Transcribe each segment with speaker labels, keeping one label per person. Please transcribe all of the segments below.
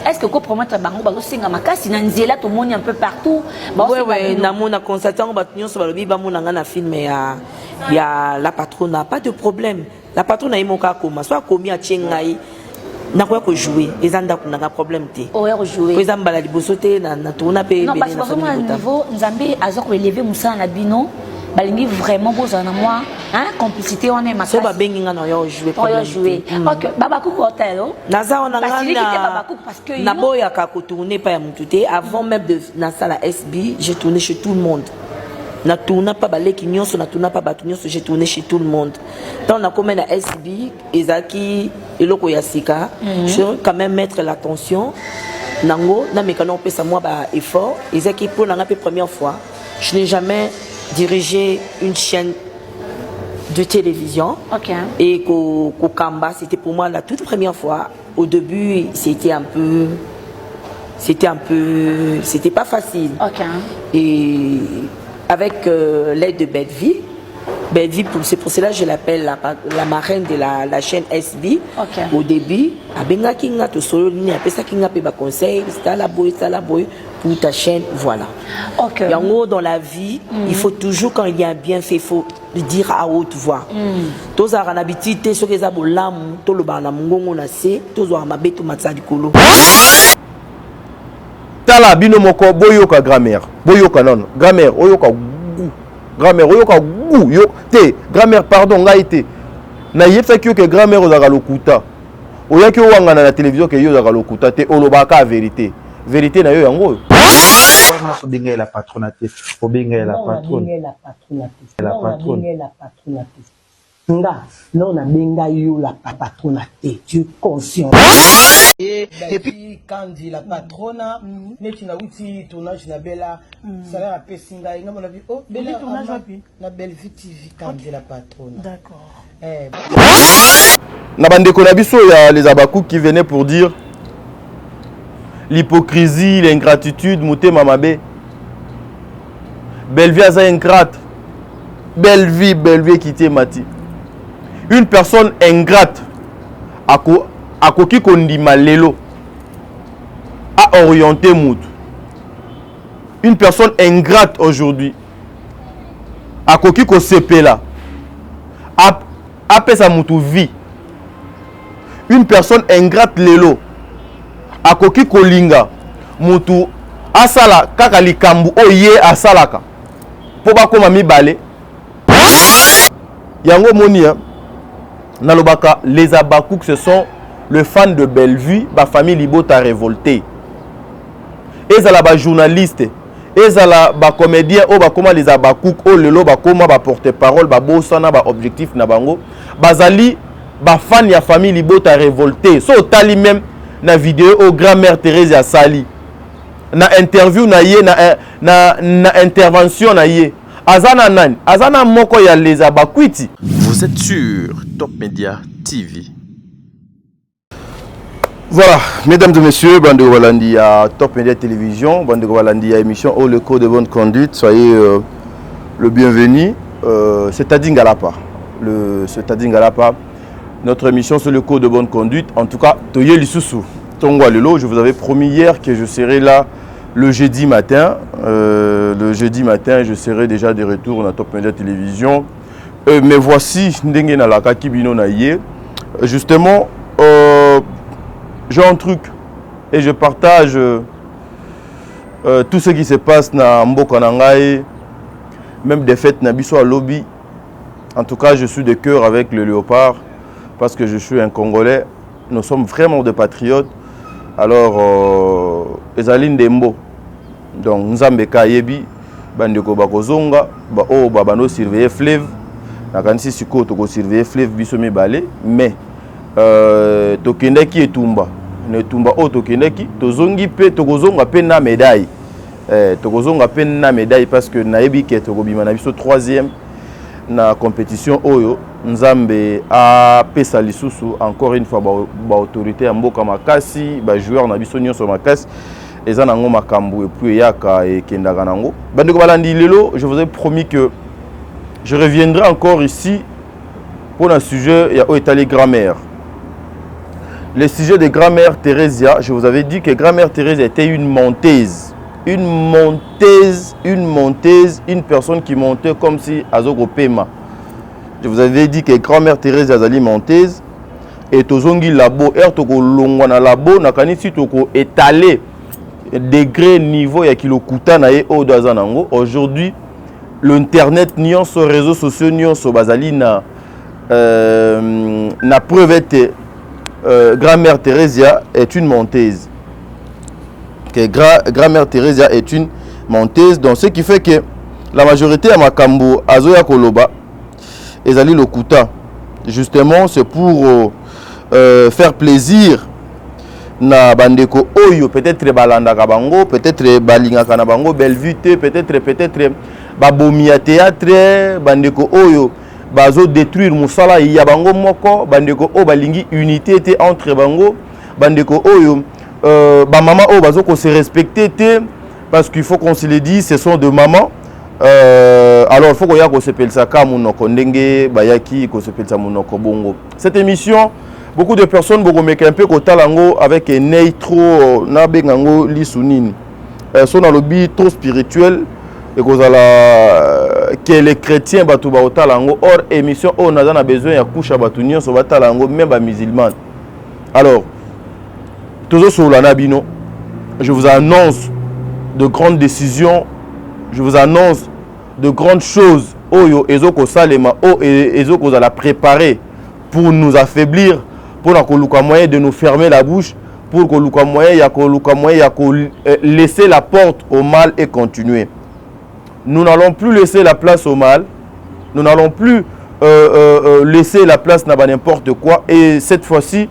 Speaker 1: est-ce que quoi promettre bango bazo singa makasi na nzela tout le monde un peu partout
Speaker 2: ouais na mona constatant batunyo so balobi ba mona na film ya la patronne pas de problème la patronne a imoka koma soit komi a tchengai na quoi jouer les anda kuna problème té
Speaker 1: oh jouer
Speaker 2: présent bala liboso té na tourna pe
Speaker 1: non parce que vraiment à niveau nzambe azok relever musa na bino balingi vraiment boza na moi hein complicité on est makasi
Speaker 2: so ba bengi nga na yo jouer
Speaker 1: OK baba ku hotel
Speaker 2: naza on nga
Speaker 1: parce que
Speaker 2: na boya ka ko tourner pas ya mututé avant même de na sala SB j'ai tourné chez tout le monde na tourna pas baleki nyonso na tourna pas batu nyonso j'ai tourné chez tout le monde donc na comme na SB ezaki eloko ya sika je veux quand même mettre l'attention nango na mekano pesa moi ba effort ezaki pour na ngape première fois je n'ai jamais dirigé une chaîne de télévision.
Speaker 1: Okay.
Speaker 2: Et Kokamba, c'était pour moi la toute première fois. Au début, c'était pas facile.
Speaker 1: Okay.
Speaker 2: Et avec l'aide de Belleville, c'est pour cela que je l'appelle la marraine de la chaîne SB.
Speaker 1: Okay.
Speaker 2: Au début, abenga kinga to solo ni apesa kinga pe ba conseil, ça la boy pour ta chaîne, voilà.
Speaker 1: Okay.
Speaker 2: Et en gros, dans la vie, il faut toujours, quand il y a un bienfait, il faut le dire à haute voix. Tous les habitudes, ceux qui ont l'âme, tout le banamgongo na se, tous les mabeto matza dikolo.
Speaker 3: Tala bino moko boyoka grammaire, boyoka non, grammaire oyoka goût, grammaire oyoka goût, yo te grammaire pardon ngaite. Na yefsa ki que grammaire ozaka lokuta. Oyaki owanga na télévision que yo ozaka lokuta te olobaka vérité. Vérité na yo yango.
Speaker 4: Obinga la patronate, obinga la patronne. La patronne.
Speaker 5: Non, on a benga yo la patronate. Tu es conscient. Et puis quand dit la patronne, mais tu n'as outil tournage na bella, ça l'a appelé singa. Il m'a dit oh bella tournage na Belleville TV quand dit la patronne.
Speaker 1: D'accord.
Speaker 3: Na bande konabiso ya les abakou qui venaient pour dire l'hypocrisie, l'ingratitude, mouté mamabe. Belleville a ingrate. Belleville quitté Mati. Une personne ingrate a koki kondima lelo a orienté mout. Une personne ingrate aujourd'hui a koki ko sepela a pesa mutu vie. Une personne ingrate lelo a koki kolinga mutu asala kaka likambu oye asalaka po ba koma mibale yango monia nalobaka les abakouk ce sont le fan de Belleville ba famille libota révolté ezala ba journaliste ezala ba comédien o ba koma les abakouk o lelo ba koma ba porte-parole ba bosana ba objectif na bango bazali ba fan ya famille libota révolté so tali même na vidéo au grand-mère Thérèse ya Sali na interview na ye na intervention na ye azana nani azana moko ya les abakwiti.
Speaker 6: Vous êtes sur Top Media TV.
Speaker 3: Voilà, mesdames et messieurs, bande de Walandi à Top Media Télévision, bande de Walandi à émission Oh le code de bonne conduite, soyez le bienvenu. C'est Tading Galapa. C'est Tading Galapa. Notre émission sur le code de bonne conduite. En tout cas, Toye Lissousou, Tongwa Lelo, je vous avais promis hier que je serai là le jeudi matin. Le jeudi matin, je serai déjà de retour dans Top Media Télévision. Mais voici, Ndenge na laka kibino na ye. Justement, j'ai un truc et je partage tout ce qui se passe na Mboka Nangaï, même des fêtes na biso à lobby. En tout cas, je suis de cœur avec le léopard parce que je suis un Congolais. Nous sommes vraiment des patriotes. Alors, Ezaline Dembo, donc Nzambe Kayebi, Bandeko Bakozonga, Babano surveiller fleuve. Nakanisi siko toko surveiller fleuve biso mibale, mais tokendeki etumba ne tumba o tokendeki tozongi pe tokozonga pe na médaille tokozonga pe na médaille parce que nayebi ke tokobima na biso 3e na compétition oyo Nzambe a pesa lisusu encore une fois ba autorité ya mboka makasi ba joueur na biso nyonso makasi eza nango makambu et puis yaka et kendaka nango bandeko balandi lelo. Je vous ai promis que je reviendrai encore ici pour un sujet ya o etali grammaire. le sujet de grand-mère Thérésia, je vous avais dit que grand-mère Thérésia était une menteuse. Une personne qui montait comme si Azogo Pema. Je vous avais dit que grand-mère Thérésia Zali menteuse. Et tozongi labo, toko longwana labo, nakanisi toko étaler degré niveau ya kilokuta na ye odazanango. Aujourd'hui, l'internet nion sur réseaux sociaux nion sur bazali na preuve était grand-mère Thérésia est une menteuse. Que grand-mère Thérésia est une menteuse. Donc ce qui fait que la majorité à Makambo Azoya Koloba ezali lokuta. Justement, c'est pour faire plaisir na bandeko oyo peut-être balanda kabango, peut-être balinga kana bango belvute, peut-être babomia théâtre bandeko oyo bazo détruire musala ya bango moko, bandeko o balingi unité té entre bango, bandeko oyo ba maman o bazo ko se respecter té parce qu'il faut qu'on se le dise, ce sont de mamans. Alors il faut qu'on y a qu'on se pèle ça comme monoko ndenge bayaki qu'on se pèle ça monoko bongo. Cette émission, beaucoup de personnes beaucoup un peu kotalango avec un œil trop na bengango lisunini. Sont dans le but trop spirituel et qu'on a que les chrétiens batu ba otalango. Or émission on a besoin ya couche batu nyon so batalango même ba musulman. Alors toujours sur la nabino, je vous annonce de grandes décisions. Je vous annonce de grandes choses. Oyo ezoko salema o ezoko za la préparer pour nous affaiblir, pour la moyen de nous fermer la bouche, pour que le moyen laisser la porte au mal et continuer. Nous n'allons plus laisser la place au mal. Nous n'allons plus laisser la place à n'importe quoi. Et cette fois-ci,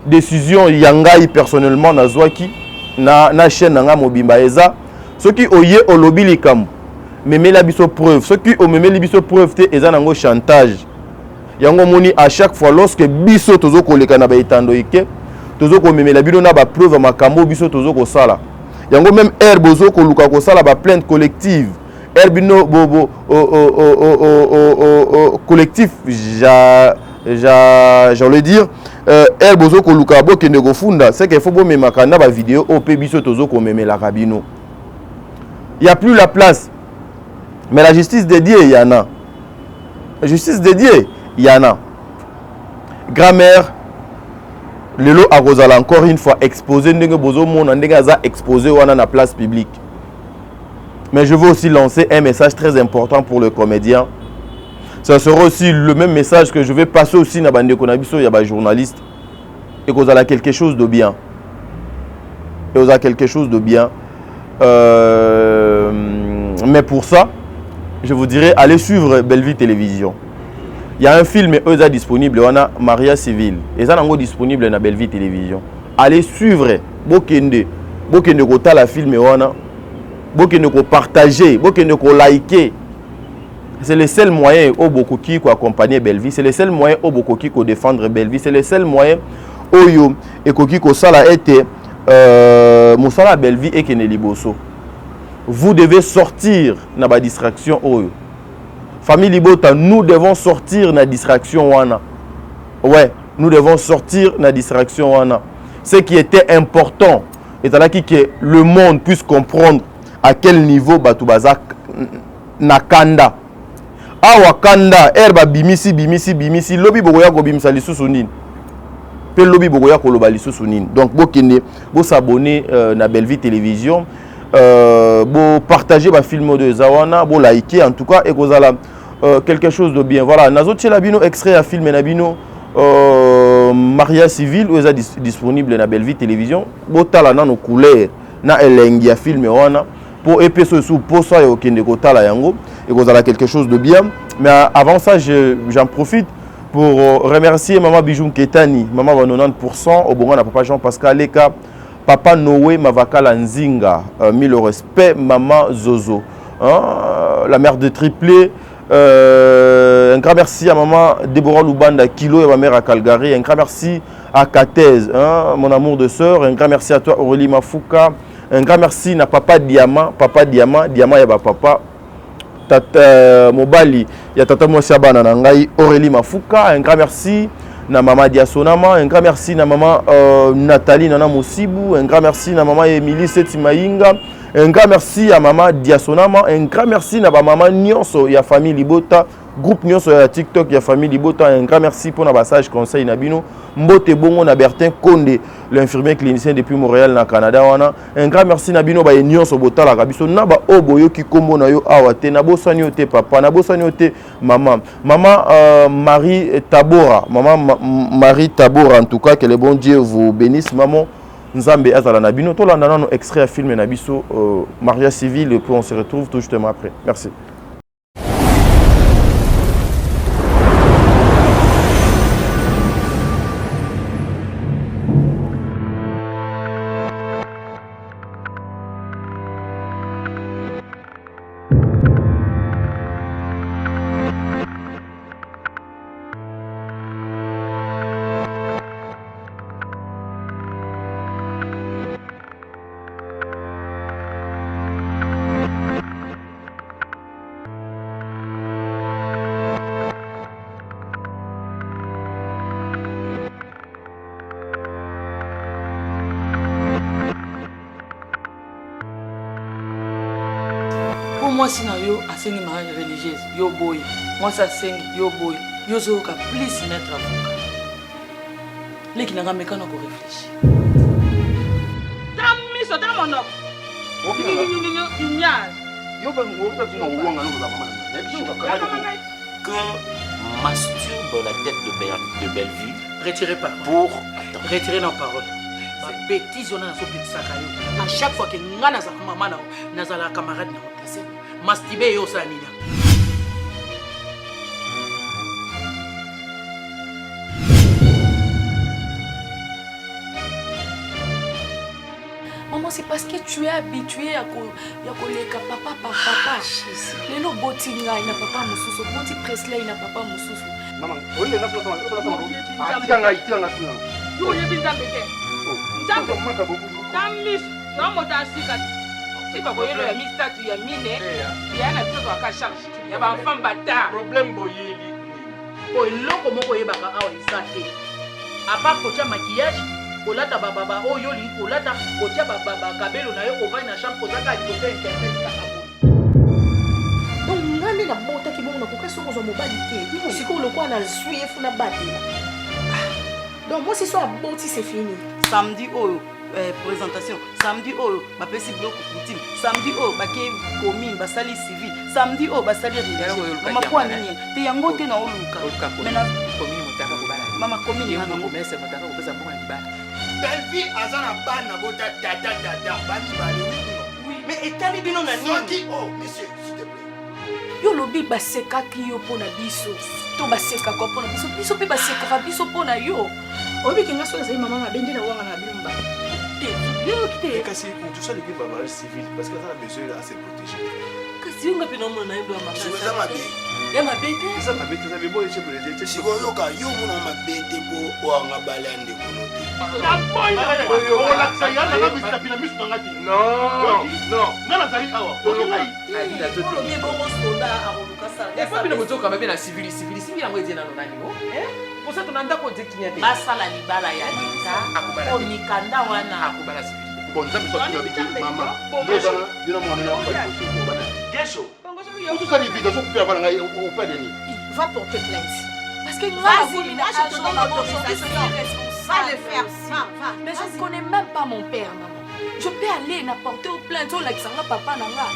Speaker 3: décision yangai personnellement na zwaki na chaîne nga mobimba eza. Ceux qui oye au lobby les cam, mais la biso preuve. Ceux qui ont même les biso preuve te eza nango chantage. Yango moni à chaque fois lorsque biso tozo koleka na ba itando ike, tozo ko meme la bino na ba preuve makambo biso tozo ko sala. Yango même herbozo ko luka ko sala ba plainte collective. Herbino bobo collectif j'allais dire herbozo ko luka bo kende go funda, c'est qu'il faut bo mema kana ba vidéo au pe biso tozo ko meme la rabino. Il n'y a plus la place. Mais la justice dédiée, il y en a. La justice dédiée, il y en a. Grand-mère, le lot a Rosala encore une fois exposé, exposé dans la place publique. Mais je veux aussi lancer un message très important pour le comédien. Ça sera aussi le même message que je vais passer aussi dans la Konabiso, il y a des journalistes. Et qu'on a quelque chose de bien. Et qu'on a quelque chose de bien. Mais pour ça, je vous dirais, allez suivre Bellevue Télévision. Il y a un film eux disponible, on a Maria Civil. Et ça est disponible dans Bellevue Télévision. Allez suivre, Bokende kota la film on a, Bokende ko partager, Bokende ko liker. C'est le seul moyen au Bokoki ko accompagner Bellevue. C'est le seul moyen au Bokoki ko défendre Bellevue. C'est le seul moyen au yo et Koki ko sala été Moussala Bellevue et Keneli Bosso. Vous devez sortir de la distraction. Famille Libota, nous devons sortir de la distraction. Ouais, nous devons sortir de la distraction. Ce qui était important, c'est que le monde puisse comprendre à quel niveau Batoubaza Nakanda. Awa Kanda, Herba Bimisi, Lobby Bogoya Gobimsa Lissusunine. Pe Lobby Bogoya Koloba Lissusunine. Donc, vous s'abonner à Bellevue Télévision. Bon partager ma film de Zawana, bon liker en tout cas et vous allez quelque chose de bien. Voilà, nazo tchelabino extrait à film nabino Maria Civil où est disponible na Bellevue Télévision. Bon tala na no couleur na elengi ya film wana pour épeso sous pour ça au kende ko tala yango et vous allez quelque chose de bien. Mais avant ça, j'en profite pour remercier maman Bijou Ketani, maman 90% au bon na papa Jean-Pascal Leka. Papa Noé Mavakala Nzinga, mille respect, maman Zozo, la mère de triplé. Un grand merci à maman Déborah Lubanda Kilo et ma mère à Calgary. Un grand merci à Katez, mon amour de sœur. Un grand merci à toi Aurélie Mafuka. Un grand merci à papa Diama, Diama et papa Tata Mobali. Il y a Tata Moussiaba Nanangai, Aurélie Mafuka. Un grand merci na maman Diasonama, un grand merci na maman Nathalie Nana Moussibou, un grand merci na maman Émilie Setimaïnga, un grand merci à maman Diasonama, un grand merci na maman Nyonso ya famille Libota, groupe Nyonso ya TikTok ya famille Libota, un grand merci pour na passage conseil Nabino, Mbote Bongo na Bertin Konde, l'infirmier clinicien depuis Montréal na Canada wana, un grand merci Nabino ba Nyonso Botala Kabiso na ba oboyo ki kombo na yo awate na bosani ote papa na bosani ote maman Marie Tabora, maman Marie Tabora, en tout cas que le bon Dieu vous bénisse maman Nzambe azala na bino to landa no extrait à film na biso mariage civil et puis on se retrouve tout justement après. Merci.
Speaker 7: Moi si na yo asengi mariage religieuse yo boy moi ça sengi yo boy yo zoka please mettre avocat leki na ngameka na ko réfléchir tam miso tam monop
Speaker 8: que masturbe la tête de Bellevue.
Speaker 7: Retirez pas.
Speaker 8: Pour
Speaker 7: retirer nos paroles. Bêtise on a so petit sac à chaque fois que ngana za maman na za la camarade na otese masturber yo ça nina.
Speaker 9: Maman, c'est parce que tu es habitué à koleka papa par papa. Lelo botinga ina papa mususu, boti Presley ina papa mususu.
Speaker 3: Maman, on est là pour ça. Tika nga.
Speaker 7: Yo yebi nzambe te. Nzambe maka bobu. Tamis, no motasika. Si ba boyelo ya mistatu ya mine, ya na biso ka charge. Ya ba enfant bata.
Speaker 3: Problème boyeli.
Speaker 7: Ko eloko moko yebaka awa isate. À part kocha maquillage, kolata baba oyo li kolata kocha baba kabelo na yo ovai na chambre kozaka likote internet kaka bo.
Speaker 9: Donc ngande na bota ki bongo na koka soko zo mobali te. Siko lokwa na suye funa bati. Donc moi c'est soit boti c'est fini.
Speaker 10: Samedi présentation, samedi bapesi bloc routine, samedi bake commune basali civil, samedi basali religieux. Mama kwa nini? Te yango te na oluka. Mena commune mutaka ko bala. Mama commune na ngo mesa mutaka ko pesa mbonga libala.
Speaker 11: Belle-fille azana bana bota tata bani bali.
Speaker 10: Oui, mais etali bino na nini?
Speaker 11: Monsieur, s'il te plaît.
Speaker 9: Yo lobi basekaki yo pona biso. To baseka ko pona biso. Biso pe baseka biso pona yo.
Speaker 7: Obi kinga so za mama mabendi na wanga na bilumba.
Speaker 9: Yo kite.
Speaker 11: Kasi tout ça les gars mariage civil parce que ça a besoin de se protéger.
Speaker 9: Kasi yo ngapi na mona na ndo amaka.
Speaker 11: Ça m'a bien.
Speaker 9: Ya mabete.
Speaker 11: Ça m'a bien, ça veut bon chez protéger. Si go yoka yo mona mabete bo wanga balande kunote.
Speaker 3: La boy on la ça ya na bisa pina misu ngati. Non. Nana zali awa.
Speaker 10: Ali la toto. Ni bongo soda a oluka ça.
Speaker 7: Et pas bino moto kama bina civil yango ezena no nani no? Pour ça tunanda ko dikinyate.
Speaker 10: Basala libala ya lita.
Speaker 7: Akubala.
Speaker 10: Onikanda wana.
Speaker 7: Akubala civil.
Speaker 3: Bon, ça me soit bien maman. Yo na mwana na.
Speaker 11: Gesho.
Speaker 3: Tout ça les vidéos sont plus avant au pas de ni.
Speaker 9: Va porter plainte. Parce que
Speaker 10: Vas-y, moi je te donne l'autorisation.
Speaker 9: Va le faire. Va. Mais je ne connais même pas mon père, maman. Je peux aller n'apporter aux plaintes. On l'a dit, papa nanga.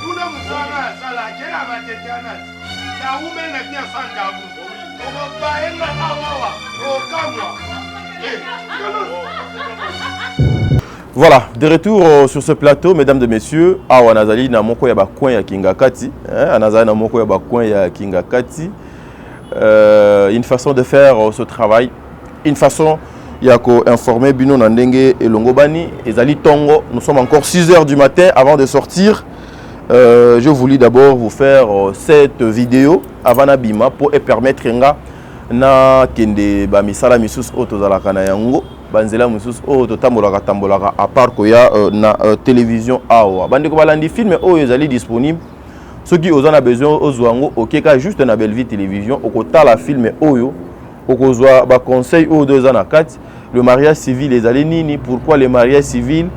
Speaker 11: Kuna msala sala kera matetana. Na ume na pia sanga bu. Oba baenga awawa. Okamwa.
Speaker 3: Voilà, de retour sur ce plateau, mesdames et messieurs. Awa nazali na moko ya bakwen ya Kingakati, anazali na moko ya bakwen ya Kingakati. Une façon de faire ce travail, une façon ya ko informer bino na ndenge elongo bani ezali tongo. Nous sommes encore 6h du matin avant de sortir. Je voulais d'abord vous faire cette vidéo avant Nabima pour permettre nga na kende ba misala misus otozalaka na yango banzela misus ototambolaka à part koya na télévision awa bandeko balandi film oyo ezali disponible ceux qui ont besoin ozwango okeka juste na Bellevue télévision okotala film oyo okozwa ba conseil au 2 ans à 4 le mariage civil les allés nini pourquoi le mariage civil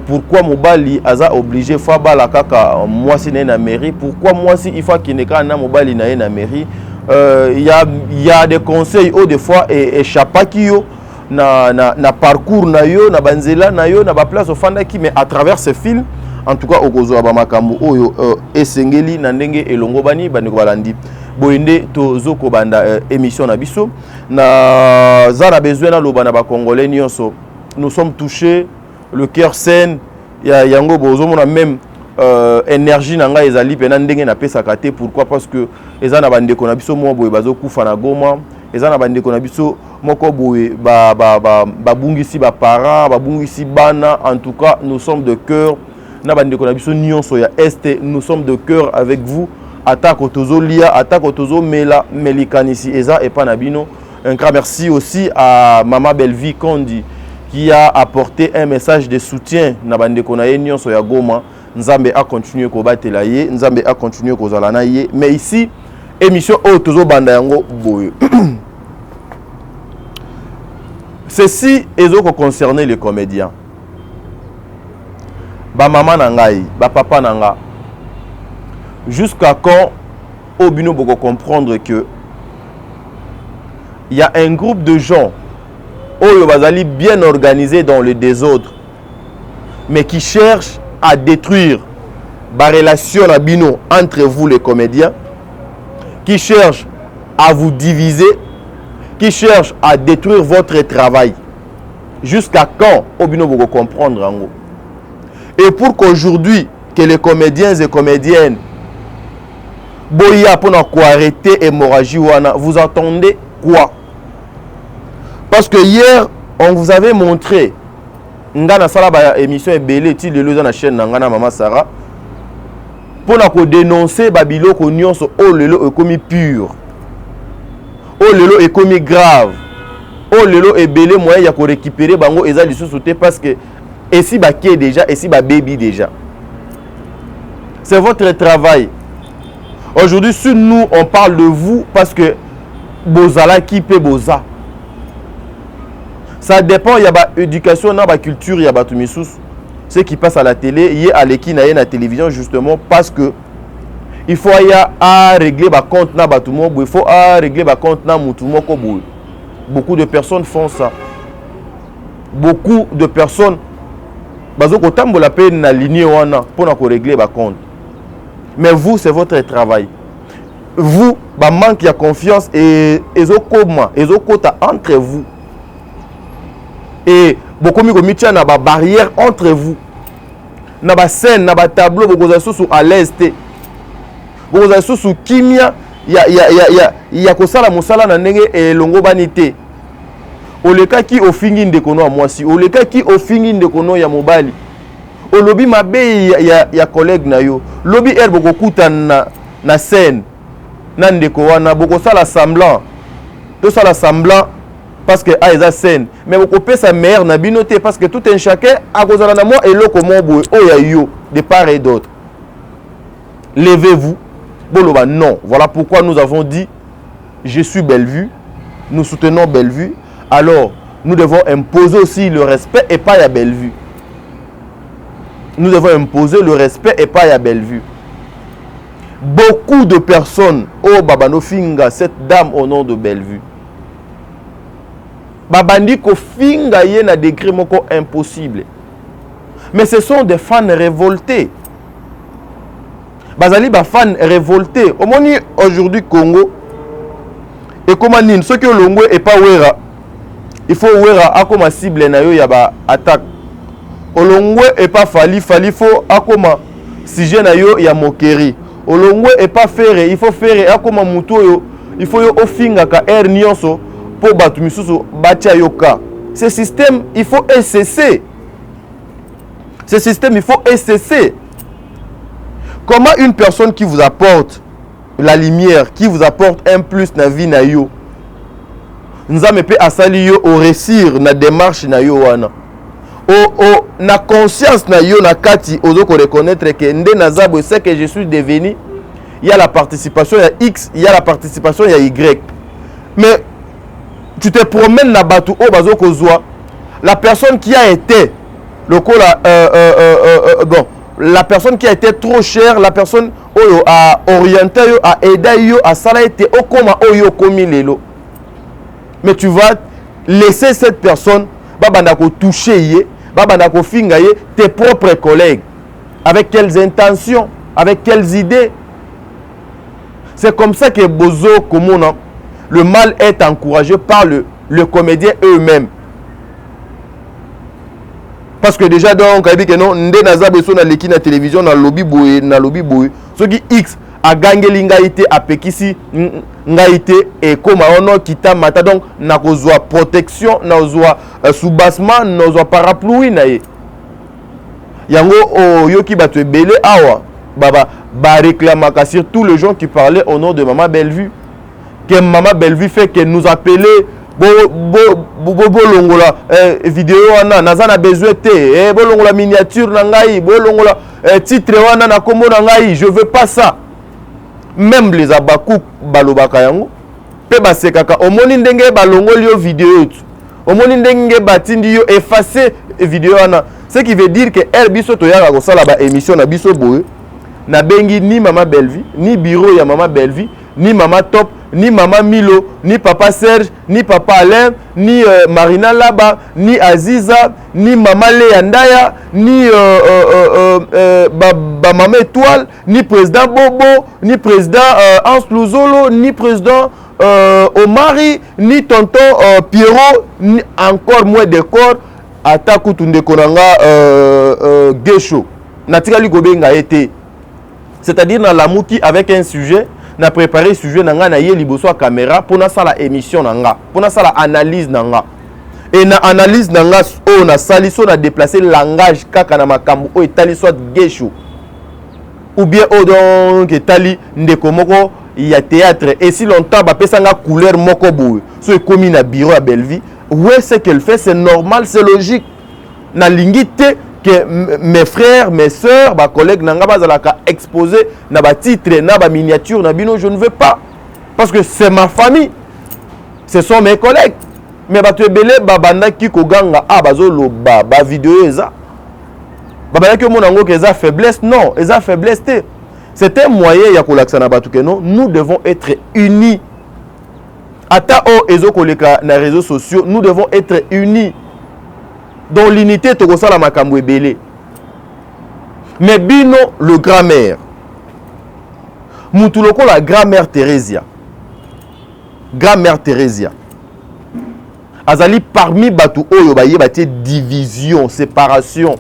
Speaker 3: pourquoi mobali aza obligé fa bala kaka moi si na mairie pourquoi moi si il faut qu'il n'est na mobali na mairie il y a des conseils au des fois et chapakio na parcours na yo na banzela na yo na ba place ofanda qui mais à travers ce film en tout cas okozwa ba makambo oyo esengeli na ndenge elongo bani bandeko balandi boyende tozoko banda émission na biso na zara besoin na loba na ba congolais nyonso nous sommes touchés le cœur sain ya yango bozo mona même énergie nanga ezali pena ndenge na pesa kate pourquoi parce que eza na bandeko na biso mo boye bazo kufa na Goma eza na bandeko na biso moko boye ba bungisi ba parents ba bungisi bana en tout cas nous sommes de cœur na bandeko na biso nyonso ya este nous sommes de cœur avec vous attaque tozo lia attaque tozo mela melikanisi eza et pas na bino un grand merci aussi à Maman Bellevie Kondi qui a apporté un message de soutien na bandeko na ye nyonso ya Goma. Nzambe a continué ko batela ye, Nzambe a continué ko zalana ye, mais ici émission o tozo banda yango boye. Ceci ezoko concerner les comédiens. Ba maman nangai, ba papa nanga. Jusqu'à quand obino boko comprendre que il y a un groupe de gens oyo bazali bien organisés dans le désordre mais qui cherchent à détruire la relation à bino entre vous les comédiens, qui cherchent à vous diviser, qui cherchent à détruire votre travail. Jusqu'à quand obino vous comprendre en gros. Et pour qu'aujourd'hui que les comédiens et comédiennes boya pour arrêter hémorragie wana, vous entendez quoi? Parce que hier on vous avait montré ngana sala ba émission ebele ti lelo za na chaîne ngana Mama Sarah pour na ko dénoncer babilo ko nyonso o lelo ekomi pur o lelo ekomi grave o lelo ebele moyen ya ko récupérer bango eza lisusu te parce que esi ba ké déjà esi ba baby déjà c'est votre travail aujourd'hui sur nous on parle de vous parce que bozala qui peut boza. Ça dépend, il y a une éducation, il y a une culture, il y a une ce qui passe à la télé, il y a l'équipe à la télévision justement parce que il faut régler le compte na batumo, il faut régler le compte na mutumo kobo. Beaucoup de personnes font ça. Beaucoup de personnes bazo ko tambola pe na ligne wana pour régler le compte. Mais vous c'est votre travail. Vous ba manque de confiance et ezokoma, ezokota entre vous. Et beaucoup de na ba barrière entre vous. Na ba scène, na ba tableau, beaucoup de sous à l'est. Beaucoup de sous kimia, ya kosala musala na ndenge e longo banité. Oleka ki ofingi ndekono ya mwasi, oleka ki ofingi ndekono ya mobali. Olobi mabe ya collègue na yo. Lobi boko kuta na scène. Na ndeko wana boko sala semblant. To sala semblant parce que a scène mais vous coupez sa mère na binoté parce que tout un chacun a causé na moi et loko mo boy o yo de part et d'autre. Levez-vous. Boloba non. Voilà pourquoi nous avons dit je suis Bellevue. Nous soutenons Bellevue. Alors nous devons imposer aussi le respect et pas à Bellevue. Nous devons imposer le respect et pas à Bellevue. Beaucoup de personnes au Babano Finga cette dame au nom de Bellevue. Babandi ko finga ye na décret moko impossible. Mais ce sont des fans révoltés. Bazali ba fans révoltés. Omoni aujourd'hui Congo et comment nine ce que longo et pas wera. Il faut wera akoma cible na yo ya ba attaque. Olongo et pas fali faut akoma sujet na yo ya moquerie. Olongo et pas faire, il faut faire akoma muto yo. Il faut yo ofinga ka air nyonso. Pour battre batia yoka. Ce système, il faut cesser. Ce système, il faut cesser. Comment une personne qui vous apporte la lumière, qui vous apporte un plus na vie na yo, nous avons pe asali yo au réussir na démarche na yo wana. Na conscience na yo na kati ozo ko reconnaître que ndé nazabo c'est que je suis devenu, il y a la participation, il y a X, il y a la participation, il y a Y. Mais tu te promènes na batu o bazo kozwa la personne qui a été le bon la personne qui a été trop chère, la personne oyo a orienté yo, a aidé yo, a sala été o koma oyo komi lelo. Mais tu vas laisser cette personne babanda ko toucher yé, babanda ko finga yé tes propres collègues. Avec quelles intentions, avec quelles idées? C'est comme ça que Bozo Komona, le mal est encouragé par le comédien eux-mêmes. Parce que déjà donc non ndé naza beso na leki na télévision na lobby boy ceux qui X a gagné l'ingaité a pekisi ngaité et comme ono kita mata donc na kozwa protection na kozwa soubassement na kozwa parapluie na ye yango yoki bato belé awa baba ba réclamaka sur tous les gens qui parlaient au nom de Maman Bellevue que Maman Bellevue fait que nous appeler bolongola vidéo wana naza na besoin te bolongola miniature na ngai bolongola titre wana na kombo na ngai je veux pas ça. Même les abakou balobaka yango pe basekaka omoni ndenge balongoli yo vidéo tu omoni ndenge batindi yo effacer vidéo wana, ce qui veut dire que elle biso to yaka ko sala ba émission na biso boye na bengi ni Maman Bellevue ni bureau ya Maman Bellevue ni Maman Top ni Maman Milo, ni Papa Serge, ni Papa Alain, ni Marina Laba, ni Aziza, ni Maman Léandaya, ni Maman Étoile, ni Président Bobo, ni Président Hans Luzolo, ni Président Omari, ni Tonton Pierrot, ni encore moins de corps, Ataku Tundekonanga Gesho. Natikali Gobenga été. C'est-à-dire dans la mouki avec un sujet. Na préparé sujet nanga na ye liboso caméra pour na sala émission nanga pour na sala analyse nanga et na analyse nanga o na sali so na déplacer langage kaka na makambo o etali soit gesho ou bien o donc etali ndeko moko ya théâtre et si longtemps ba pesanga couleur moko boue so e komi na bureau à Bellevue ouais ce qu'elle fait c'est normal c'est logique na lingité que mes frères, mes soeurs, mes collègues n'ont pas exposé na ba titre, na ba miniature, na bino, je ne veux pas. Parce que c'est ma famille. Ce sont mes collègues. Mais ba tu belé babanda ki ko ganga a bazo lo ba vidéo eza. Babanda ki mo nango ke eza faiblesse non, eza faiblesse té. C'est un moyen ya ko laksa na batu ke non, nous devons être unis. Ata o ezo koleka na réseaux sociaux, nous devons être unis. Dans l'unité, tu as la makambo ebele. Mais bino, le grand-mère. Moutuloko, la grand-mère Thérésia. Grand-mère Thérésia. Azali parmi batu oyo ba yebate division, séparation.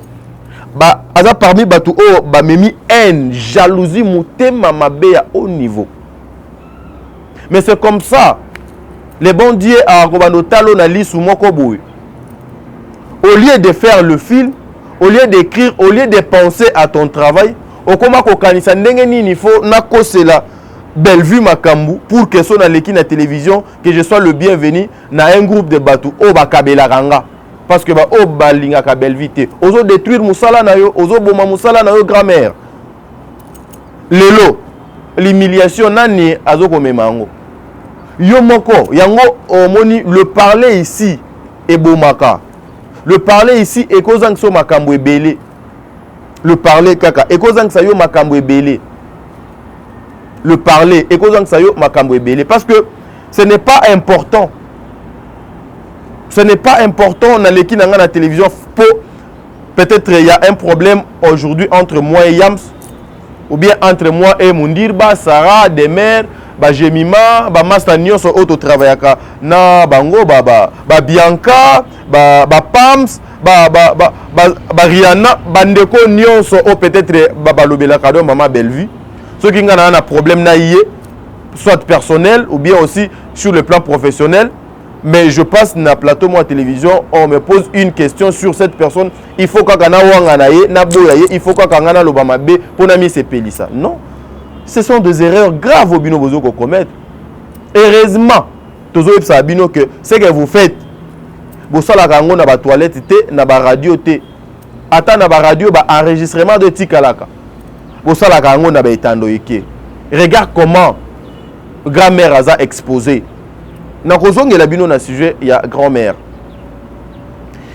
Speaker 3: Ba aza parmi batu oyo ba memi haine, jalousie, mutema mabe à haut niveau. Mais c'est comme ça. Les bons dieux à Robano Talo na lisu moko boy. Au lieu de faire le film, au lieu d'écrire, au lieu de penser à ton travail, au comment kokanisa ndenge nini faut na kosela Bellevue makambu pour que soit na leki na télévision que je sois le bienvenu na un groupe de bateaux o bakabela ranga parce que ba o balinga ka Bellevue te ozo détruire musala na yo ozo boma musala na yo grand-mère lelo l'humiliation nani azoko memango yo moko yango omoni le parler ici et bomaka. Le parler ici, et kozang so makambo ebele. Le parler kaka, et kozang sayo makambo ebele. Le parler, et kozang sayo makambo ebele. Parce que ce n'est pas important. Ce n'est pas important dans l'équipe dans la télévision. Peut-être il y a un problème aujourd'hui entre moi et Yams. Ou bien entre moi et Mundirba, Sarah, Demer, Jemima, Master Nyonso auto travaillaka na bango ba Bianca, Pams, Rihanna, bandeko Nyonso o peut-être balobela kado Maman Bellevue. Ceux qui ont un problème na yé, soit personnel ou bien aussi sur le plan professionnel. Mais je passe na plateau moi télévision, on me pose une question sur cette personne. Il faut qu'un il faut qu'un lobama be pour nami se pelisa. Non. Ce sont des erreurs graves au bino bozo qu'on commet. Heureusement, tozo epsa bino que ce que vous faites, vous sala kango na ba toilette te, na ba radio te. Ata na ba radio ba enregistrement de tikalaka. Vous sala kango na ba etando yeke. Regarde comment grand-mère a exposé. nakozonge la bino na sujet il y a grand-mère.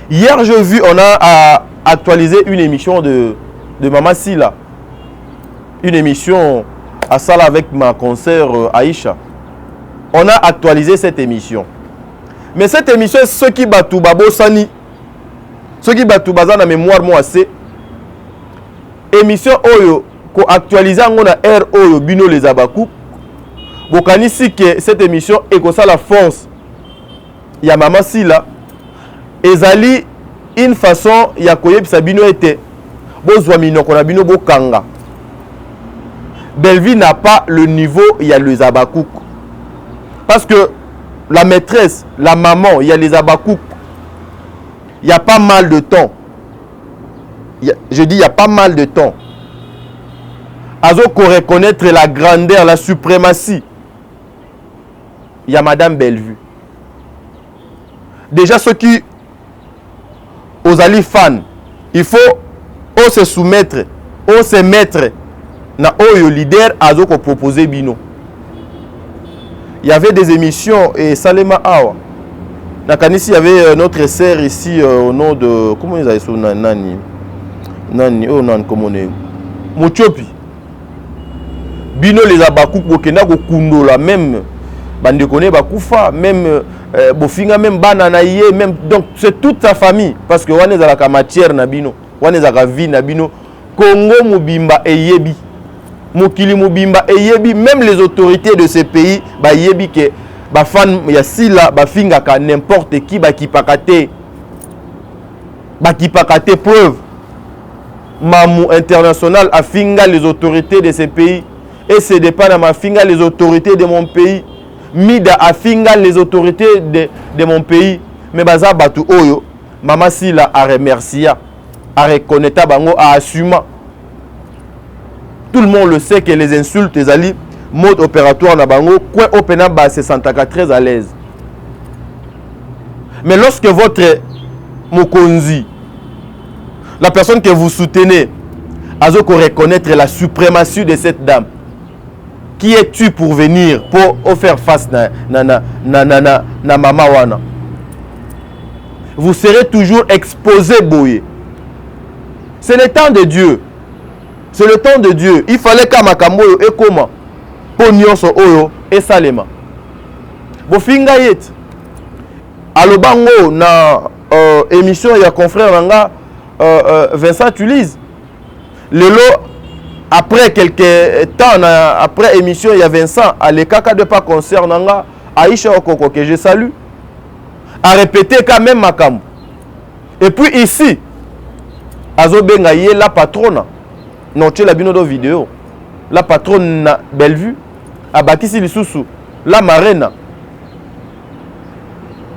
Speaker 3: Hier j'ai vu on a actualisé une émission de Mama Sila. Une émission à Sala avec ma consoeur Aïcha. On a actualisé cette émission. Mais cette émission, ceux qui battent Babo Sani, ceux qui battent Bazana mémoire moi assez, émission Oyo, ko actualisé en a air Oyo, Bino les Abakou, Bokani si que cette émission est comme ça la force. Il y a Mama Sila, ezali une façon, il y a Koyeb Sabino était, Bozwamino, qu'on a Bino Bokanga. Belleville n'a pas le niveau, il y a les Abakouk. Parce que la maîtresse, la maman, il y a les Abakouk. Il y a pas mal de temps. Je dis il y a pas mal de temps. Azo qu'on reconnaître la grandeur, la suprématie. Il y a Madame Bellevue. Déjà ceux qui aux ali fans, il faut se soumettre, se mettre. Na oyo leader azo ko proposer bino. Il y avait des émissions et Salema Awa. Na kanisi il y avait notre sœur ici au nom de comment ils appellent ça nani oh non comment on est Mochopi. Bino les abakou bokena ko kundola même bande connaît bakufa même bofinga même bana na yé même donc c'est toute sa famille parce que wana za la matière na bino wana za ka vie na bino Congo mobimba eyebi Mokili Mobimba et yebi même les autorités de ces pays ba yebi que ba fan ya sila ba finga ka n'importe qui ba ki pakate preuve Mamou international a finga les autorités de ces pays et c'est de pas ma finga les autorités de mon pays Mida a finga les autorités de mon pays mais baza batu oyo Mama Sila a remercié a reconnaître bango a assumer. Tout le monde le sait que les insultes, les alliés, mode opératoire na bango, quoi opena ba se sentaka très à l'aise. Mais lorsque votre mokonzi, la personne que vous soutenez, a reconnaître la suprématie de cette dame, qui es-tu pour venir pour faire face na mama wana? Vous serez toujours exposé boye. C'est le temps de Dieu. C'est le temps de Dieu. Il fallait que Makambo et comment pour nyonso oyo et salema. Bofinga yet. Alobango na émission ya confrère nanga Vincent Tulise. Lelo après quelques temps après émission il y a Vincent à l'écaka de pas concert nanga Aïcha Okoko que je salue a répété quand même Makambo. Et puis ici Azo benga yé la patronne. Non, tu l'as vu dans la vidéo. La patronne Bellevue a bâti les sous la marraine.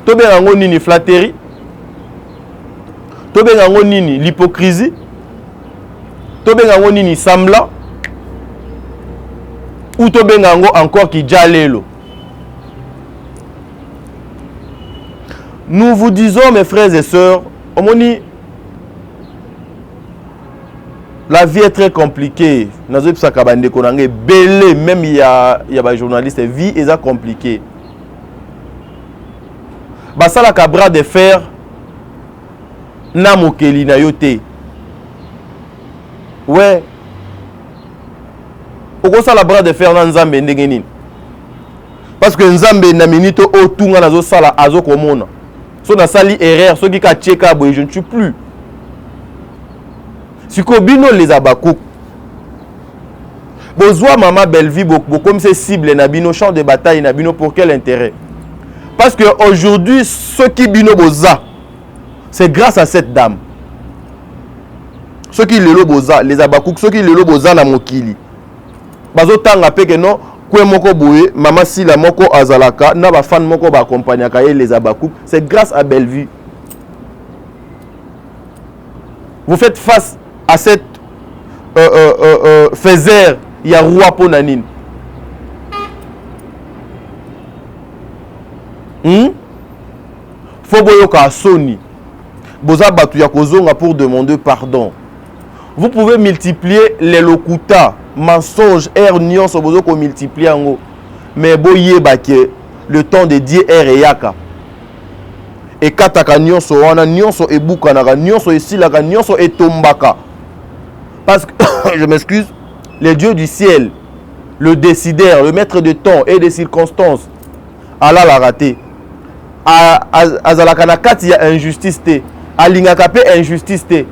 Speaker 3: Tobe yango nini flatterie. Tobe yango nini l'hypocrisie. Tobe yango nini semblant. Ou tobe yango encore qui jalelo. Nous vous disons mes frères et sœurs, omoni la vie est très compliquée. Même il y a des journalistes, la vie est compliquée. Ça la cabra de fer na mokeli na yote. Ouais. Pourquoi ça la bras de fer na nzambe ndenge nini? Parce que nzambe na minito o tunga nazo sala azo komona. So na sali erreur, so ki ka cheka boy je ne suis plus. Si Kobino les Abakouk, Bozwa Mama Bellevue, comme c'est cible, Nabino, champ de bataille, Nabino, pour quel intérêt? Parce qu'aujourd'hui, ceux qui Bino Boza, c'est grâce à cette dame. Ceux qui le Boza, les Abakouk, ceux qui le Boza, na Mokili. Bazo tanga peke non, Kwe Moko Boué, Mama Sila Moko Azalaka, Naba Fan Moko ba accompagner les Abakouk, c'est grâce à Bellevue. Vous faites face à cette faiseur, il y a roi Ponanin. Foboyoka Sony. Boza Batu Yakozonga pour demander pardon. Vous pouvez multiplier les locuta, mensonges, erreurs, nuances, bozo ko multiplier en haut. Mais boye baké, le temps de Dieu est yaka. Et kataka nyonso wana nyonso ebukanaka nyonso esilaka nyonso etombaka. Parce que je m'excuse, le Dieu du ciel, le décideur, le maître de temps et des circonstances, Allah l'a raté. Azalaka na kati ya injustice te, alingaka pe injustice te.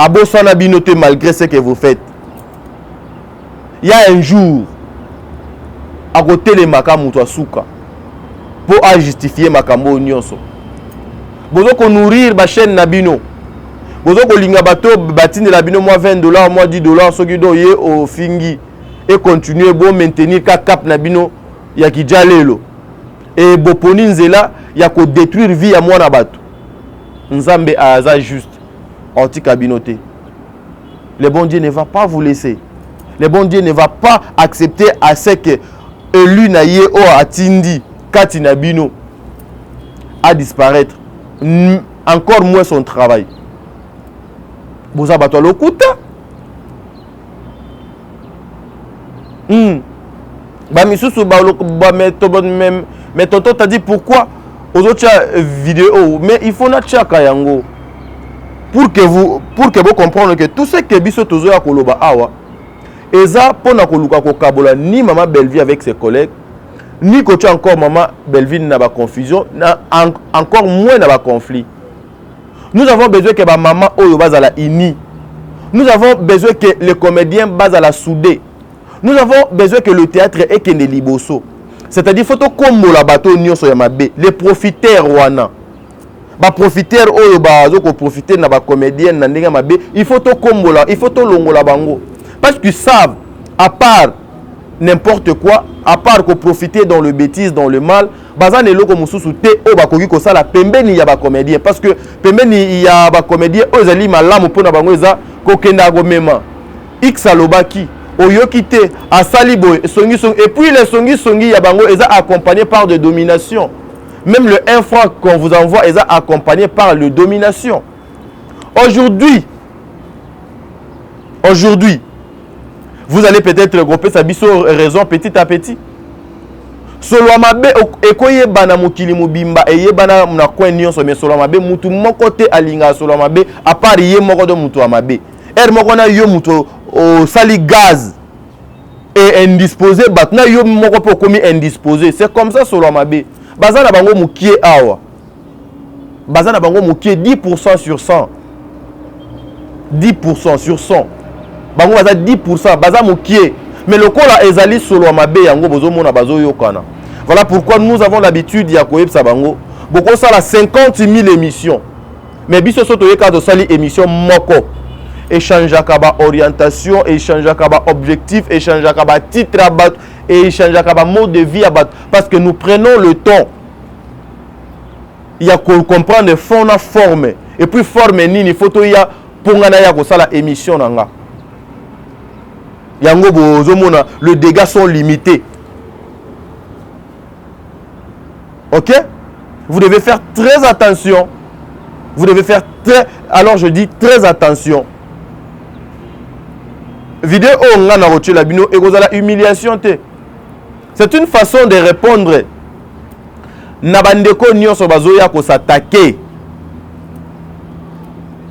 Speaker 3: Abosana binote malgré ce que vous faites. Il y a un jour à côté les makamuto asuka pour justifier makambo nyonso. Bozo ko nourrir ba chaîne nabino. Bozo ko linga bato batine la bino moi $20, moi $10 soki do ye au fingi et continuer bo maintenir ka cap nabino ya kijalelo. Et boponi nzela ya ko détruire vie ya mwana bato. Nzambe aza juste anti-cabinoté. Le bon Dieu ne va pas vous laisser. Le bon Dieu ne va pas accepter à ce que élu na ye o atindi kati na bino à disparaître. Encore moins son travail. Boza bato lokuta. Ba misusu ba même mais tonton t'a dit pourquoi aux autres vidéos mais il faut na chaka yango. Pour que vous compreniez que tout ce que biso tozo ya koloba awa eza pona koluka ko kabola ni maman Belleville avec ses collègues ni coach encore maman Belleville na ba confusion na encore moins na ba conflit. Nous avons besoin que ba maman oyo bazala ini. Nous avons besoin que les comédiens bazala soudé. Nous avons besoin que le théâtre ait kende liboso. C'est-à-dire faut to kombola bato nyonso ya mabe les profiteurs wana. Ba profiter oyo bazo ko profiter na ba comédien na ndenge mabe il faut to kombola il faut to longola bango parce qu'ils savent à part n'importe quoi à part ko profiter dans le bêtise dans le mal bazan eloko mususu te o ba koki ko sala pembeni ya ba comédien parce que pembeni ya ba comédien o zali malamu pona bango eza ko kenda go mema x alobaki oyoki te asali boy songi songi et puis les songi songi ya bango eza accompagné par de domination. Même le 1 franc qu'on vous envoie est accompagné par le domination. Aujourd'hui, vous allez peut-être regrouper sa biso raison petit à petit. Solo mabe ekoye bana mokili mobimba eye bana na coin nyonso mais solo mabe mutu moko te alinga solo mabe à part ye moko de mutu mabe. Moko na yo mutu au sali gaz et indisposé batna yo moko po komi indisposé. C'est comme ça solo mabe. Bazana bango mukie awa. Bazana bango mukie 10% sur 100. 10% sur 100. Bango baza 10%. Baza mukie. Mais le kola ezali solo mabe yango bozo mona bazo yokana. Voilà pourquoi nous avons l'habitude ya koyebsa bango. Boko sala 50 000 émissions. Mais biso soto yeka do sali émission moko. Échange akaba orientation, échange akaba objectif, échange akaba titre abat. Et échanger avec mode de vie parce que nous prenons le temps. Il y a qu'on comprendre le fond la forme et puis forme nini photo ya pour ngana ya ko sala émission nanga. Yango bozomona le dégâts sont limités. OK? Vous devez faire très attention. Vous devez faire alors je dis très attention. Vidéo ngana roche la bino et la humiliation te. C'est une façon de répondre. Nabandeko nyonso bazoya ko s'attaquer.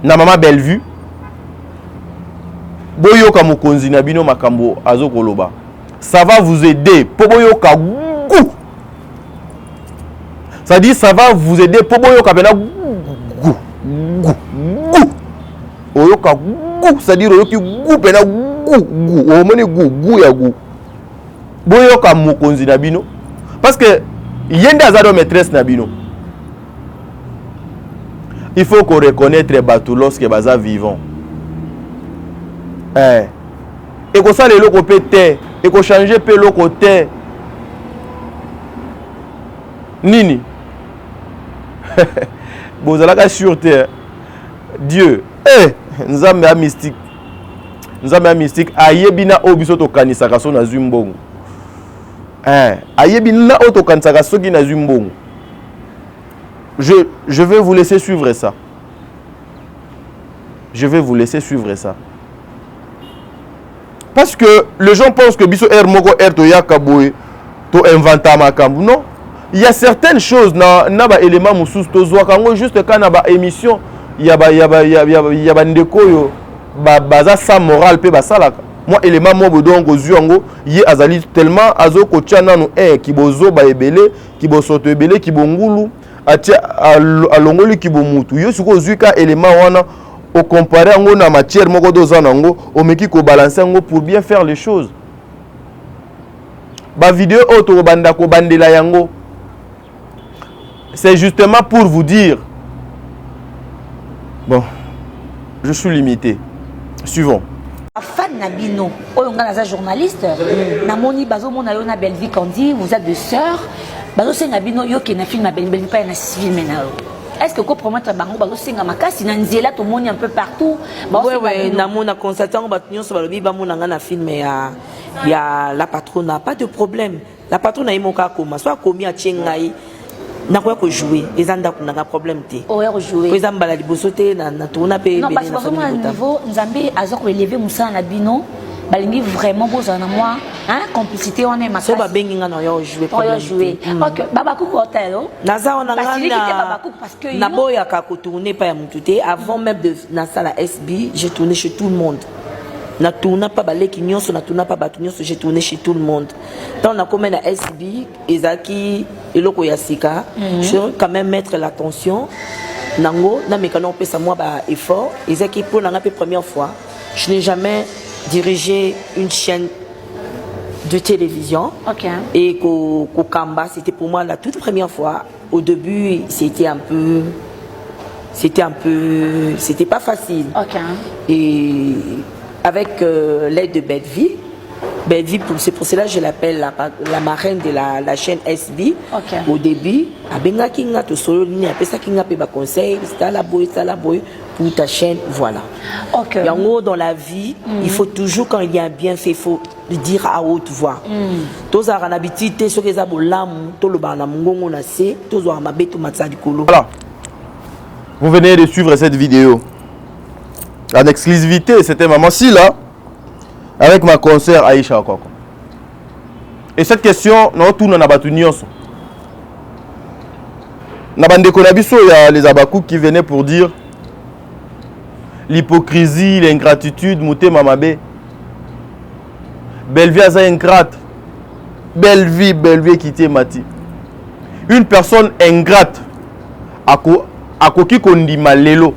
Speaker 3: Na maman Bellevue. Boyoka mokonzi na bino makambo azokoloba. Ça va vous aider. Po boyoka goût. Ça dit ça va vous aider po boyoka bena goût. Oyoka goût, ça dit oyoki goût bena goût. O moni goût ya goût. Boyoka mokonzi na bino parce que yende azado maîtresse na bino. Il faut qu'on reconnaisse bato lorsque baza vivant. Et ko ça le loko pété et ko changer pe loko te. Nini. Bozalaka sûreté. Dieu. Nzambe a mystique. Nzambe a mystique ayebina obiso to kanisa kaso na zumbongo. Ayebina oto kanisa kaso ki na zumbongo. Je vais vous laisser suivre ça. Je vais vous laisser suivre ça. Parce que les gens pensent que biso moko to yaka boy to inventer makambu. Non, il y a certaines choses na ba élément musus to zwa kango juste quand na ba émission ya ba ndeko yo baza sa morale pe basalaka. Moi élément mo bodongo zuango ye azali tellement azo ko tchana no ki bozo ba ebele ki bosoto ebele ki bongulu atia alongoli ki bomutu yo siko zuika élément wana au comparer ngo na matière moko dozana ngo o meki ko balancer ngo pour bien faire les choses. Ba vidéo auto banda ko bandela yango. C'est justement pour vous dire. Bon, je suis limité. Suivons.
Speaker 1: Fan Nabino, on a un journaliste. Namoni bazo mona yo na Belvi Kandi, vous êtes deux sœurs. Bazo c'est Nabino yo qui na film na Belvi pas na civil maintenant. Est-ce que pour promettre bango bazo singa makasi na nzela to moni un peu partout.
Speaker 2: Ouais, namona constatant batunyo so balobi ba mona na film ya la patronne pas de problème. La patronne a moka koma soit komi a chengai. Na quoi que jouer les anda kuna ka problème té
Speaker 1: oh jouer
Speaker 2: les amba la libosoté na tourna pe
Speaker 1: non parce que vraiment à niveau nzambe azoko élever musa na bino balingi vraiment boza na moi hein complicité on est
Speaker 2: so ba bengi nga na yo jouer problème
Speaker 1: jouer OK baba ku hotel
Speaker 2: naza on nga parce que na boya ka ko tourner pas ya mututé avant même de na sala SB j'ai tourné chez tout le monde. Na tourna pas balé qui nyonso na tourna pas batunyoso j'ai tourné chez tout le monde. Dans on a comme na SB ezaki eloko ya sika je veux quand même mettre l'attention nango na mekano pesa moi ba effort ezaki pour na ngape première fois je n'ai jamais dirigé une chaîne de télévision.
Speaker 1: OK.
Speaker 2: Et ko Kamba c'était pour moi la toute première fois. Au début c'était pas facile.
Speaker 1: OK.
Speaker 2: Et avec l'aide de Belvi, c'est pour cela que je l'appelle la marraine de la chaîne SB.
Speaker 1: Okay.
Speaker 2: Au début, abenga kinga to solo ni apesa kinga pe ba conseil, ça la boy pour ta chaîne, voilà.
Speaker 1: OK.
Speaker 2: Et en gros dans la vie, il faut toujours quand il y a un bienfait, il faut le dire à haute voix. Tous a habitude sur les abolam, to le bana mungongo na se, tous a mabeto matsa dikolo.
Speaker 3: Voilà. Vous venez de suivre cette vidéo. En exclusivité, c'était Maman Sila avec ma concert Aïcha Okoko. Et cette question, nous tout na batu nyonso. Na bande konabiso il y a les abakou qui venaient pour dire l'hypocrisie, l'ingratitude, mouté mamabe. Belvi a ingrate. Belvi quitté Mati. Une personne ingrate a koki kondima lelo.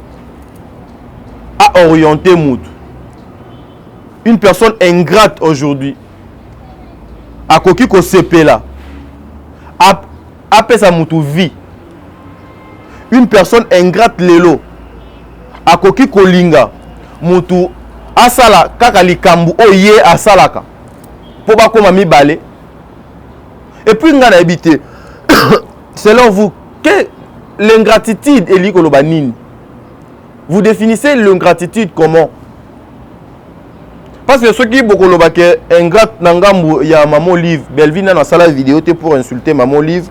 Speaker 3: A orienté Moutou. Une personne ingrate aujourd'hui a koki ko sepela a pesa Moutou vie. Une personne ingrate lelo a koki ko linga Moutou asala kaka likambu oye asalaka po ba koma mibale. Et puis ngana habité selon vous que l'ingratitude est li koloba nini? Vous définissez l'ingratitude comment? Parce que ceux qui beaucoup que ingrat nangambu ya Maman Olive, Belvi na sala vidéo te pour insulter Maman Olive.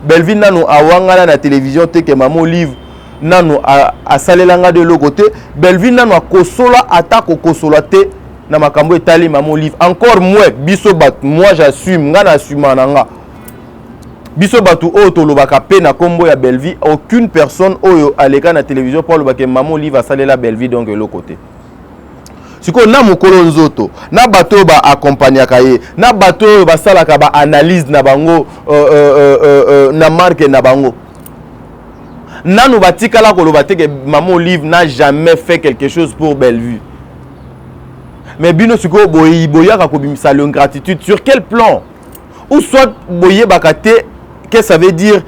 Speaker 3: Belvi na no awanga na télévision te que Maman Olive nanu a salelanga de l'autre côté. Belvi na no kosola attaque kosola te na makambo etali Maman Olive. Encore moins biso bat moi j'assume ngana assume nanga. Biso batu o to lobaka pe na kombo ya Belvi, aucune personne oyo aleka na télévision pour lobaka Maman Olive a salé la Belvi donc de l'autre côté. Siko na mukolo nzoto, na bato ba accompagner kaye, na bato ba salaka ba analyse na bango na marque na bango. Nanu batikala ko lobate que Maman Olive n'a jamais fait quelque chose pour Belvi. Mais bino siko boya ka ko bimisa l'ingratitude sur quel plan? Ou soit boye bakate qu'est-ce que ça veut dire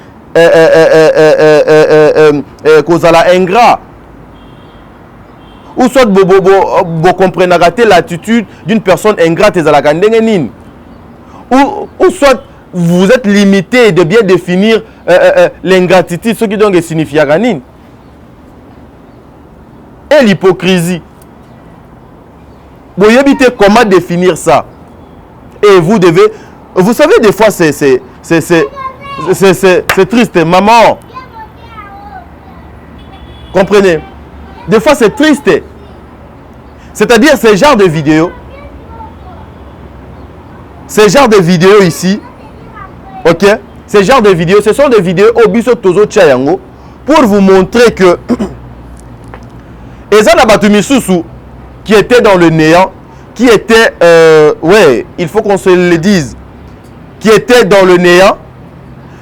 Speaker 3: kozala ingrat, ou soit bo comprendre l'attitude d'une personne ingrate ezalaka ndenge nini, ou soit vous êtes limité de bien définir l'ingratitude, ce qui donc signifie nini, et l'hypocrisie. Vous évitez comment définir ça, et vous savez des fois c'est triste, maman. Comprenez? Des fois c'est triste. C'est-à-dire ce genre de vidéo ici, Ok? Ce genre de vidéos, ce sont des vidéos au biso tozo tchayango pour vous montrer que Eza na batu misusu qui était dans le néant, qui était, ouais, il faut qu'on se le dise, qui était dans le néant.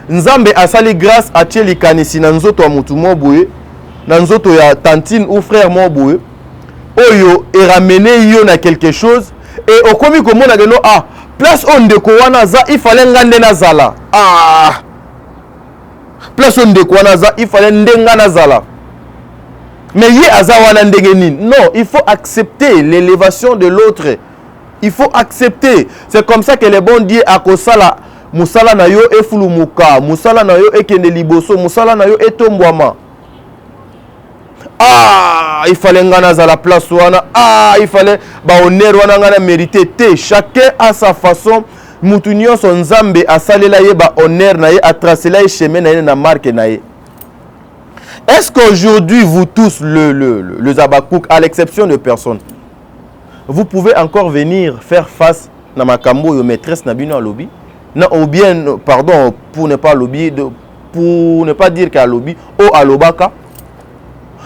Speaker 3: Nzambe asali grâce à Tcheli Kanisi na nzoto ya mutu mo boye, na nzoto ya tantine ou frère mo boye, oyo et ramener yo na quelque chose et okomi komona geno ah place on ndeko wana za il fallait ngande na zala ah place on ndeko wana za il fallait ndenga na zala mais ye aza wana ndenge nini. Non, il faut accepter l'élévation de l'autre, il faut accepter. C'est comme ça que le bon Dieu a kosala musala na yo efulumuka, musala na yo ekende liboso, musala na yo etombwama. Ah, il fallait ngana za la place wana. Ah, il fallait ba honneur wana ngana mérité te. Chacun a sa façon. Mutu nyonso nzambe asalela ye ba honneur na ye, atracela ye chemin na ye na marque na ye. Est-ce qu'aujourd'hui vous tous le Zabakouk, à l'exception de personne, vous pouvez encore venir faire face na makambo yo maîtresse na bino à lobby? Non, ou bien, pardon, pour ne pas lobby, pour ne pas dire qu'à lobby, ou à lobaka.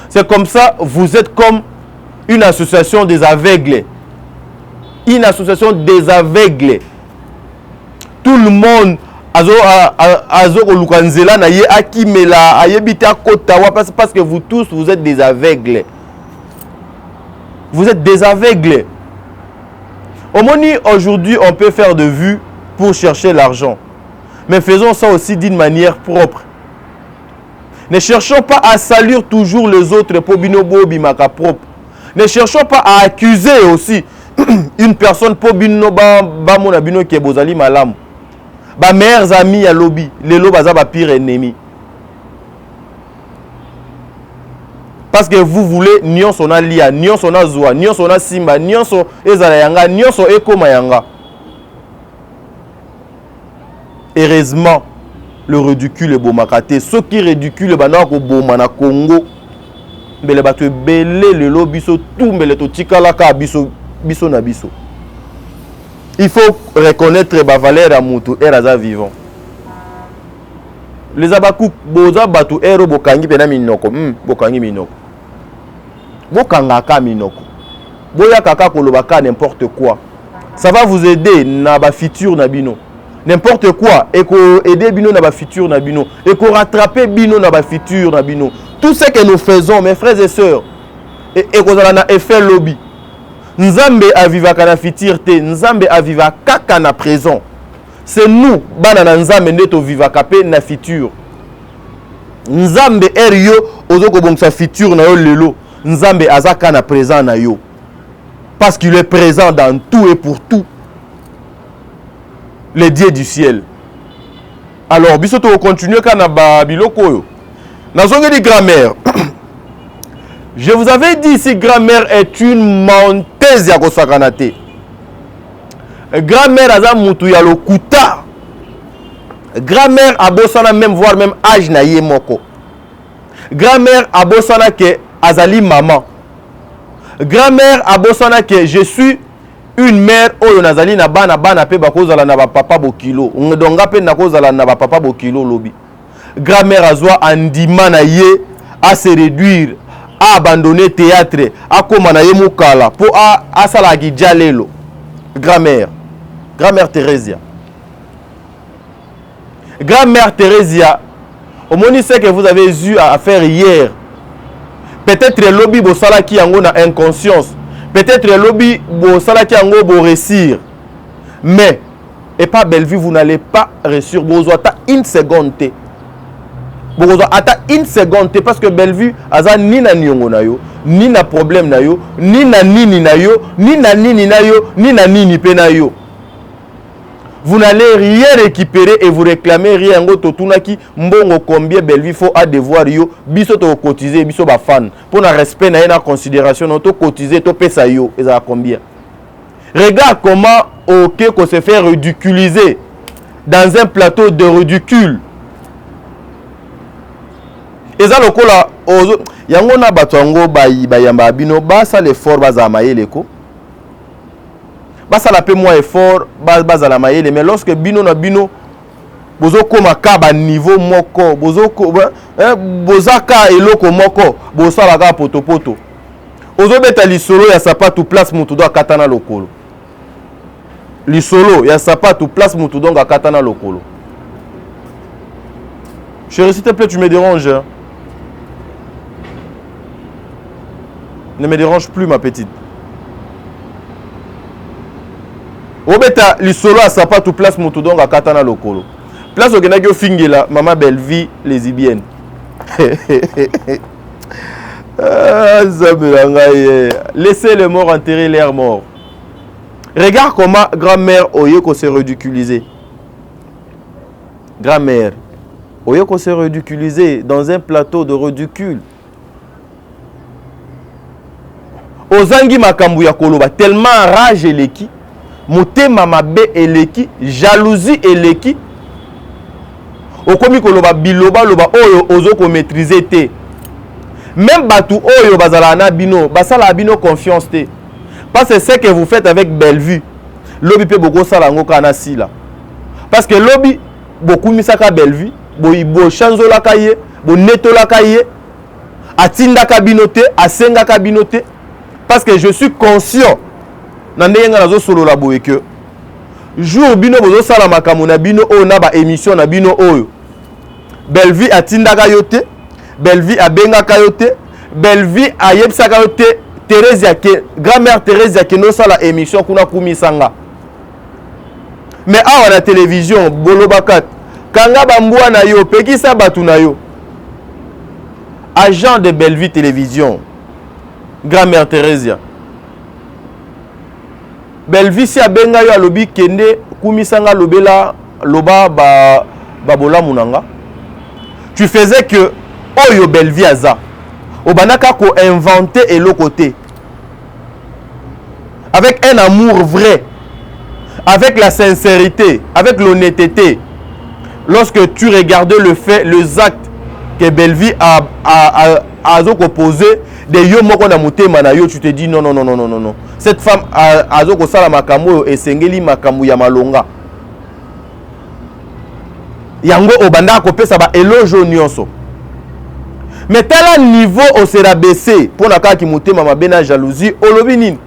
Speaker 3: C'est comme ça, vous êtes comme une association des aveugles. Une association des aveugles. Tout le monde azo lukanzela na ye akimela ayebita kotawa parce que vous tous vous êtes des aveugles. Vous êtes des aveugles. Aujourd'hui, on peut faire de vues pour chercher l'argent. Mais faisons ça aussi d'une manière propre. Ne cherchons pas à salir toujours les autres pour binobo bimaka propre. Ne cherchons pas à accuser aussi une personne pour binoba bamona bino ke bozali malam. Ba meilleurs amis à lobby, les lobaza ba pire ennemi. Parce que vous voulez nyonso na lia, nyonso na zoa, nyonso na simba, nyonso ezala yanga, nyonso ekoma yanga. Heureusement, le ridicule est bomakate. Ceux qui ridiculent banako bomana Congo, mbele batu belé le lobiso tout mbele to tikalaka biso biso na biso. Il faut reconnaître ba valeur à mutu eraza vivant. Les abakou boza batu ero bokangi pena minoko, bokangi minoko. Bokanga ka minoko. Boya kaka kolobaka n'importe quoi. Ça va vous aider na ba futur na bino. N'importe quoi et ko aider bino na ba futur na bino et ko rattraper bino na ba futur na bino. Tout ce que nous faisons mes frères et sœurs et ko zala na effet lobby. Nzambe avivaka na futur te, Nzambe aviva kaka na présent. C'est nous bana na Nzambe ndeto vivaka pe na futur. Nzambe erio ozoko bongsa futur na yo lelo. Nzambe azaka na présent na yo. Parce qu'il est présent dans tout et pour tout. Les dieux du ciel. Alors, biso to continuer kana ba biloko yo. Nazongi di grammaire. Je vous avais dit si grammaire est une menteuse ya kosakanate. Grammaire aza mutu ya lokuta. Grammaire abosana même voire même âge na ye moko. Grammaire abosana ke azali maman. Grammaire abosana ke je suis une mère oyo nazali na bana pe bakozala na ba papa bokilo. Ndonga pe na kozala na ba papa bokilo lobi. Grammaire azwa andima na ye à se réduire, à abandonner théâtre, à koma na ye mukala pour à sala gidjalelo. Grammaire. Grammaire Thérésia. Grammaire Thérésia. Au moins c'est que vous avez eu à faire hier. Peut-être le lobby bosala ki yango na inconscience. Peut-être le lobby bosala ki yango bo réussir. Mais et pas Bellevue, vous n'allez pas réussir besoin une seconde. Besoin ata une seconde parce que Bellevue aza ni na nyongo na yo, ni na problème na yo, ni na nini na yo, ni na nini na yo, ni na nini pe na yo. Vous n'allez rien récupérer et vous réclamer rien ngo totunaki mbongo combien Bellevue faut à devoir yo biso to cotiser biso ba fan pour na respect na na considération no to cotiser to pesa yo ezala combien. Regarde comment OK qu'on se fait ridiculiser dans un plateau de ridicule. Eza lokola ozo yango na bato yango bayamba bino basa l'effort bazama yeleko. Basa la pe moins effort, basa la maïle, mais lorsque bino na bino bozoko makaba niveau moko bozoko bozaka eloko moko bosala ka poto ozobeta lisolo ya sapatu place mutu do akatana lokolo lisolo ya sapatu place mutu do akatana lokolo. Chérie, s'il te plaît, tu me déranges hein? Ne me dérange plus ma petite. Obeta lisolo ya sapatu place mutu do akatana lokolo. Place au Kenagio Fingela, maman belle vie, lesbienne. Laissez les morts enterrer leurs morts. Regarde comment grand-mère Oyeko s'est ridiculisée. Grand-mère Oyeko s'est ridiculisée dans un plateau de ridicule. Ozangi makambu ya koloba tellement rage eleki, motema mabe eleki, jalousie eleki. Okomi koloba biloba loba oyo ozoko maîtriser te. Même batu oyo bazala na bino, basala bino confiance te. Parce que ce que vous faites avec Bellevue, lobi pe boko sala ngoka na sila. Parce que lobi beaucoup misaka Bellevue, bo chanzola kaye, bo netola kaye, atinda kabinote, asenga kabinote. Parce que je suis conscient nande yenga nazo solo la boye que jour bino bozo sala makambo na bino o na ba émission na bino oyo Bellevue atinda kayote, Bellevue abenga kayote, Bellevue ayebsa kayote Thérèse ke grand-mère Thérèse ke no sala émission kuna kumisanga. Mais awa na télévision bolobakat kanga bambua na yo pekisa batu na yo. Agent de Bellevue télévision. Grand-mère Thérèse. Bellevue si abenga yo alobi kende kumisanga lobela loba ba bola munanga. Tu faisais que oyo Bellevue aza obanaka ko inventer et le côté avec un amour vrai, avec la sincérité, avec l'honnêteté. Lorsque tu regardais le fait, les actes que Bellevue a posé de yo moko na motema na yo, tu te dis non non non non non non. Cette femme a sala makambo et sengeli makambo ya malonga. Yango obanda ko pesa ba eloge nyonso. Mais tel niveau au sera baissé pour la cas qui monte ma bena jalousie olobi nini.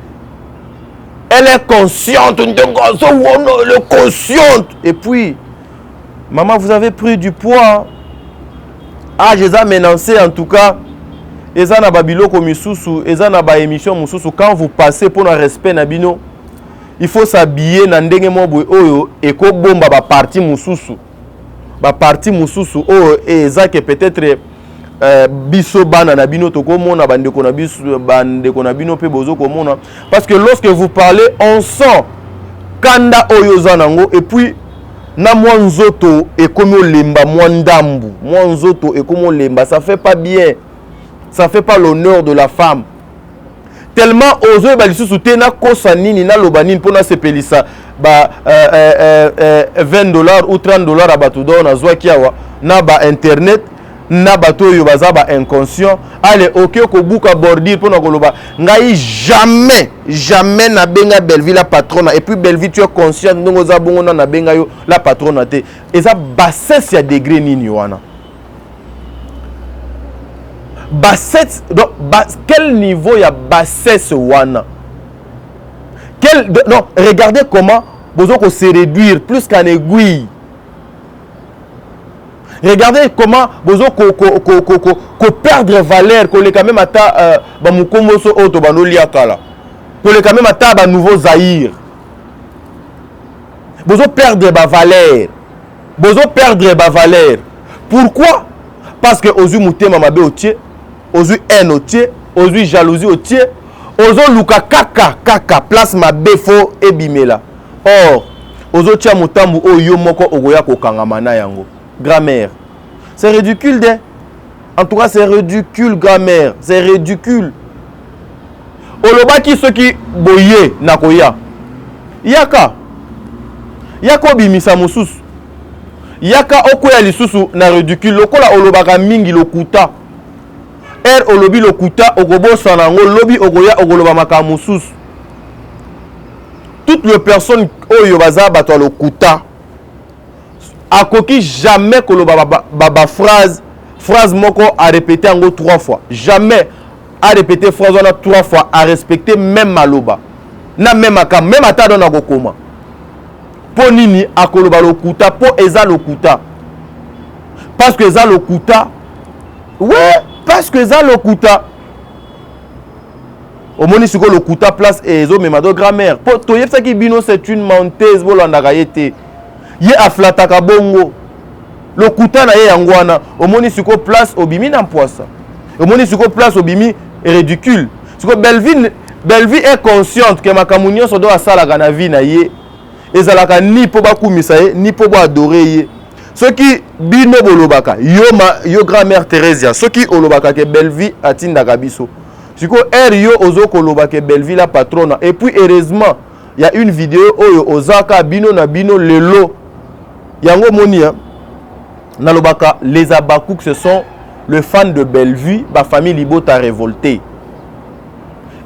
Speaker 3: Elle est consciente, elle est consciente. Et puis maman, vous avez pris du poids. Ah, je les ai menacés en tout cas. Eza na babiloko misusu, eza na ba émission mususu quand vous passez pour un respect na bino, il faut s'habiller na ndenge mo boy oyo et ko bomba ba parti mususu. Ba parti mususu oyo eza que peut-être biso bana na bino to komona bandeko na biso bandeko na bino pe bozo komona parce que lorsque vous parlez on sent kanda oyo zanango et puis na mwanzoto et comme lemba mwandambu mwanzoto et comme lemba ça fait pas bien, ça fait pas l'honneur de la femme tellement ozo ba lisusu te na kosa nini na lobanine pona sepelisa ba $20 ou $30 abatu dona zwaki awa na ba internet na bato yo bazaba inconscient allez OK ko buka bordir pour na koloba ngai jamais na benga Bellevue la patronne et puis Bellevue tu es conscient ndongo za bongo na benga yo la patronne te et ça bassesse ya degré nini wana bassesse donc quel niveau ya bassesse wana non regardez comment bozo ko se réduire plus qu'en aiguille. Regardez comment bozo ko perdre valeur, ko le quand même ata ba mukomboso auto ba no liakala. Ko le quand même ata ba nouveau Zaïre. Bozo perdre ba valeur. Bozo perdre ba valeur. Pourquoi? Parce que ozu mutema mabe otie, ozu haine otie, ozu jalousie otie, ozo luka kaka place mabe fo ebimela. Or, ozo tia mutambu oyo moko ogoya ko kangama yango. Grand-mère, c'est ridicule de. En tout cas, c'est ridicule, grand-mère. C'est ridicule. Olobaki ceux qui boye nakoya. Yaka bimisa mususu. Yaka okoya lisusu na ridicule. Lokola olobaka mingi lokuta. Olobi lokuta okobosa nango lobi okoya okoloba makambo mususu. Toutes les personnes oyo baza bato lokuta. akoki jamais koloba ba phrase moko à répéter en 3 fois. Jamais à répéter phrase 3 fois, à respecter même maloba. Na même aka même ata dona kokoma. Po nini akoloba lokuta po eza lokuta. Parce que eza lokuta. Ouais, parce que eza lokuta. Omoni siko lokuta place ezo memado grammaire. Po toyefsa ki bino c'est une menteuse bolandaka yete. Ye aflataka bongo. Lokuta na ye yangwana. Omoni siko place obimi na poisa. Omoni siko place obimi ridicule. Siko Belleville est consciente que makambo nyonso do asalaka na vie na ye ezalaka ni po bakumisa ye ni po bo adorer ye. Soki bino bolobaka yo grand-mère Thérèse soki olobaka ke Belleville atindaka biso. Siko yo ozo kolobaka Belleville la patronne. Et puis heureusement il y a une vidéo oyo ozaka bino na bino lelo yango monia nalobaka les Abakouk ce sont le fan de Belleville ba famille Libota révoltée.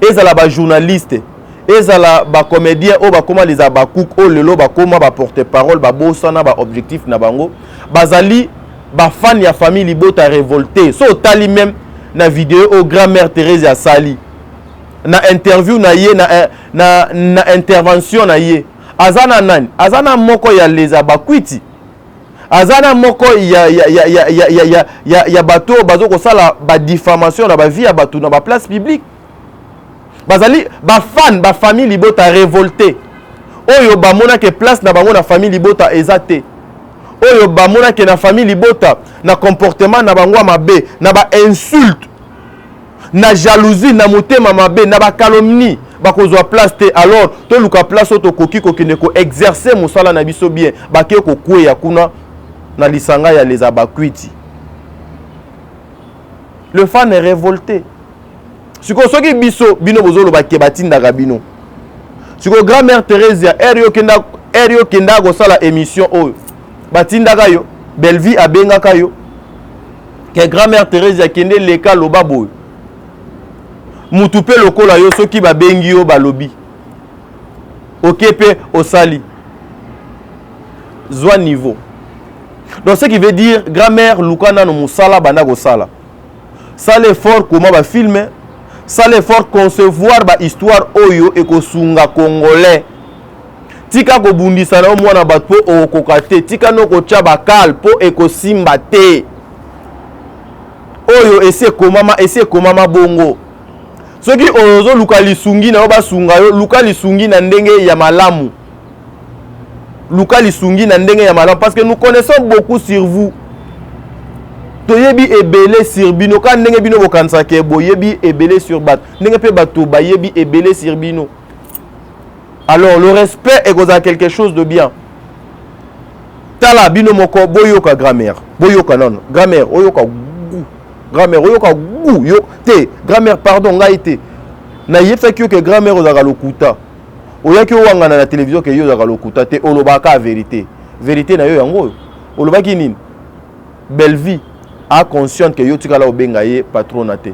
Speaker 3: Ezala ba journaliste, ezala ba comédien o ba koma les Abakouk o lelo ba koma ba porte-parole ba bosana ba objectif na bango bazali ba fan ya famille Libota révoltée. So tali même na vidéo au grand-mère Thérèse ya sali na interview na ye na intervention na ye azana nani azana moko ya les Abakwiti azana moko ya bato bazo ko sala ba diffamation na ba vie ya bato na ba place publique. Bazali ba fan ba famille Libota révolté oyo ba mona ke place na bango na famille Libota ezate oyo ba mona ke na famille Libota na comportement na bango mabe na ba insulte na jalousie na motema mabe na ba calomnie ba kozwa place te alors to luka place to koki kokine ko exercer mosala na biso bien ba ke ko kweya kuna na lisanga ya les Abakwiti. Le fan est révolté. Siko soki biso bino bozolo ba kebatinda bino. Siko grand-mère Thérèse erio kenda go sala émission oyo. Batinda kayo, Belleville abenga kayo. Que grand-mère Thérèse kende leka loba boy. Mutupe lokola yo soki ba bengi yo balobi. Okepe osali. Zwa niveau. Donc ce qui veut dire grand-mère lukana no musala banda go sala. Ça l'effort comment ba filmer. Ça l'effort concevoir ba histoire oyo et ko sunga congolais. Tika ko bundisa na mwana batpo o kokate tika no ko tia bakal po e ko simba te. Oyo ese komama bongo. Soki ozo luka lisungi na ba sunga yo luka lisungi na ndenge ya malamu. Luka lisungi na ndenge ya malamu parce que nous connaissons beaucoup sur vous. Toyebi ebele sur bino ka ndenge bino bokanisa ke boyebi ebele sur bat ndenge pe bato bayebi ebele sur bino. Alors le respect est quelque chose de bien. Tala bino moko boyoka grand-mère boyoka non grand-mère oyoka gu grand-mère oyoka gu yo te grand-mère pardon ngai te na yefsa ki que grand-mère ozaka lokuta oyaki owangana na télévision ke yo ozaka lokuta te olobaka vérité na yo yango olobaki nini Belleville a consciente que yo tikala obenga ye patronate.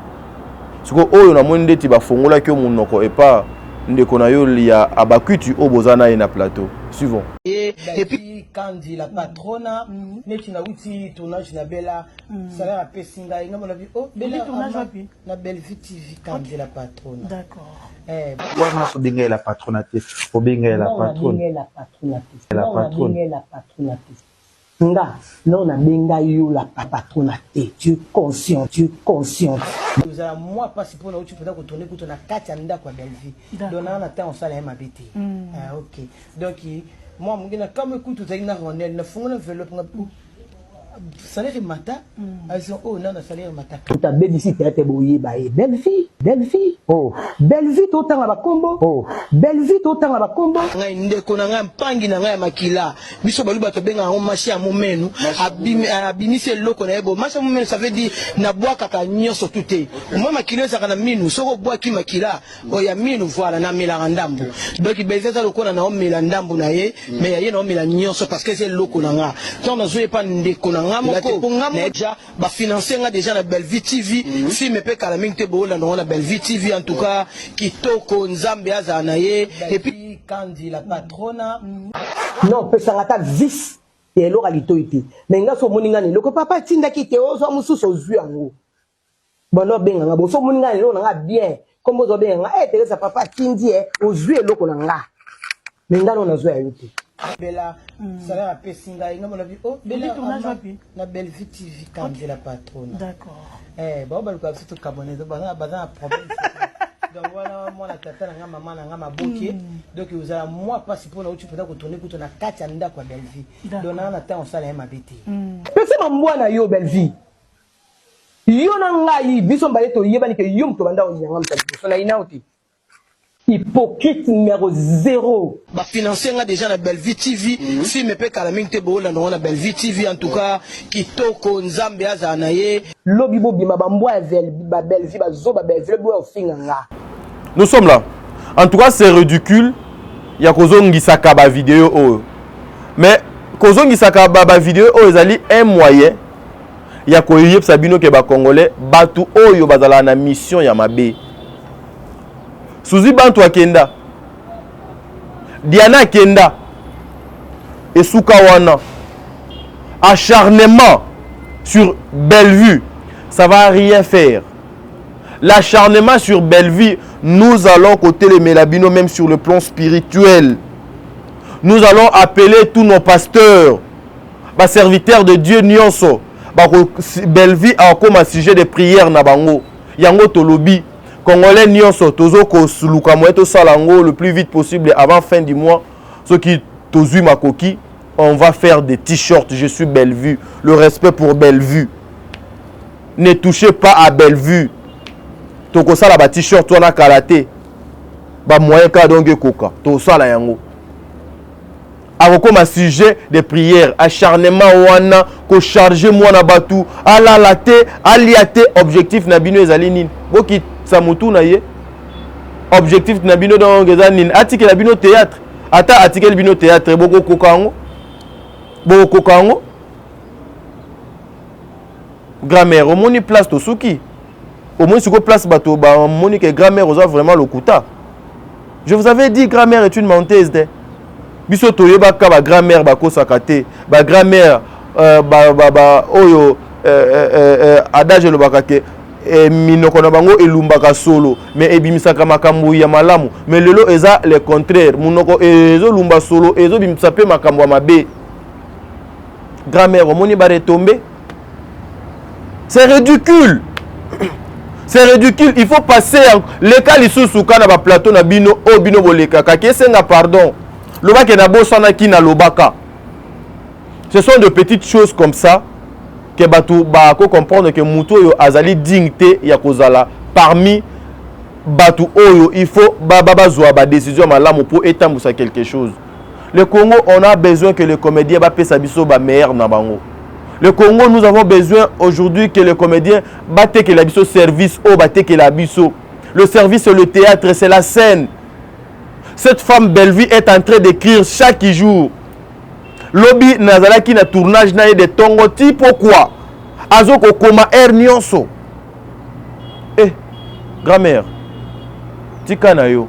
Speaker 3: Siko oyo na monde ti ba fongola ki omunoko et pas ndeko na yo ya Abakwiti obozana na plateau. Suivons.
Speaker 5: Et puis quand dit la patrona mais tu na wuti tournage na bella salaire a pesinga inga mona vi oh bella tournage wapi na Belleville TV quand dit la patrona.
Speaker 9: D'accord.
Speaker 4: Wana so dinga la patronate obenga la patronne. La patronne.
Speaker 5: Nga, non, on a benga yo la papatronaté. Tu es conscient. Vous avez moi pas si pour nous tu peux retourner pour ton carte anda quoi Belleville. Donc on attend on s'allait m'habiter. Ah OK. Donc moi mon gars comme écoute tout ça na rondel na fond enveloppe salaire matin elles ont oh non salaire matin tout a bénéficié te boyer ba Belleville oh Belleville tout temps ba combo oh Belleville tout temps ba combo ngai ndeko na ngai mpangi na ngai makila biso balu bato benga on marché à momenu abimisi loko na ebo marché momenu ça veut dire na bois kaka nyonso tuté moi makila ça kana minu soko bois ki makila o ya minu voilà na mila ndambu donc Belleville ça loko na o mila ndambu na ye mais ya ye na o mila nyonso parce que c'est loko na nga tant na zoe pas ndeko na déjà ba financer nga déjà la Belleville TV si me pe kala mingi te bo la na Belleville TV en tout cas kitoko nzambe azanaye et puis quand dit la patrona non pe sangata 10 et l'eau à l'itoité. Mais nga so moninga ne loko papa tinda ki te ozo mususu ozu yango. Bono benga nga bo so moninga ne lo nga bien. Comme ozo benga Teresa papa tindi ozu eloko na nga. Mais nga no na zo ya yote. Bella salaire a pesinga nga mona bi oh Bella na belle vie TV quand la patronne. D'accord. Bon ba luka surtout cabonaise ba problème. Donc voilà moi la tata na maman na maboke donc vous avez moi pas si pour na uchi peut tourner pour na kati ya ndako belle vie. Donc na temps ça na mabiti. Pese mambwana yo belle vie. Yo na ngai biso mbale to yeba ni ke yo mto banda onyanga mtali. So na inauti. Hypocrite numéro 0. Bah financer déjà la Belle-Vie TV. Si me peut calamine te bo la Belle-Vie TV en tout cas kitoko nzambe azanaye. Lobi bo bima bambwa ba Belle-Vie ba zo ba Belle-Vie bo ofinganga.
Speaker 3: Nous sommes là. En tout cas, c'est ridicule. Il y a kozongi saka ba vidéo oh. Mais kozongi saka ba vidéo oh ezali un moyen. Il y a koyeb sabino ke ba congolais batu oyo bazala na mission ya mabe. Suzi Bantu Kenda, Diana Kenda, et Soukawana, acharnement sur Bellevue, ça va rien faire. L'acharnement sur Bellevue, nous allons côté les Mélabino, même sur le plan spirituel. Nous allons appeler tous nos pasteurs, les serviteurs de Dieu Nyonso, Bellevue a comme un sujet de prière Nabango, Yango Tolobi. Congolais nyonso tozo ko suluka moeto salango le plus vite possible avant fin du mois. Ceux qui tozui makoki, on va faire des t-shirts. Je suis Bellevue. Le respect pour Bellevue. Ne touchez pas à Bellevue. Toko sala ba t-shirt toi na karaté. Ba moyen ka donge koka. To sala yango. Avoko ma sujet de prière, acharnement wana ko charger moi na batu, ala laté, aliate objectif na bino ezali nini. Boki Samutu na ye objectif na bino donc ezanine atike la bino théâtre ata atike bino théâtre boko kokango grammaire omoni place to suki omoni siko place bato ba moni que grammaire oza vraiment le kuta. Je vous avais dit grammaire est une menteuse de biso toyeba ka ba grammaire ba ko sakate ba grammaire oyo adage le bakake minoko na bango elumbaka solo mais ebimisaka makambo ya malamu mais lelo eza le contraire munoko ezo lumba solo ezo bimisa pe makambo ya mabe. Grammaire omoni ba retomber, c'est ridicule. C'est ridicule, il faut passer les cas lisusu kana ba plateau na bino o bino boleka ka kesenga pardon lobaka na bosana ki na lobaka. Ce sont de petites choses comme ça que batu ba ko comprendre que muto yo azali dignité ya kozala parmi batu oyo il faut baba zwa ba décision malamu pour étambusa quelque chose. Le Congo, on a besoin que les comédiens ba pesa biso ba meilleur na bango. Le Congo, nous avons besoin aujourd'hui que les comédiens batte que la biso service au batte que la biso. Le service c'est le théâtre, c'est la scène. Cette femme Bellevue est en train d'écrire chaque jour. Lobby nazalaki na tournage na de tongo ti pourquoi azoko koma nyonso grand-mère tika na yo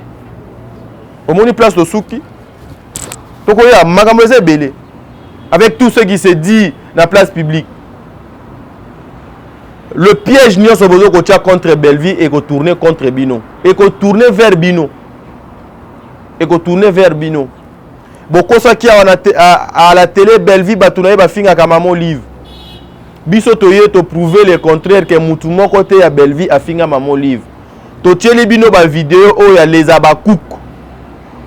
Speaker 3: omoni place to suki toko ya makambo belé avec tout ce qui se dit na place publique. Le piège nyonso bozo ko tia contre Bellevue et ko tourner contre Bino et ko tourner vers Bino Boko ça qui à la télé Bellevue batunaye ba finga kama mon livre. Biso toye to prouver le contraire que mutu mon côté ya Bellevue a finga maman livre. To tieli bino ba vidéo o ya les abakouk.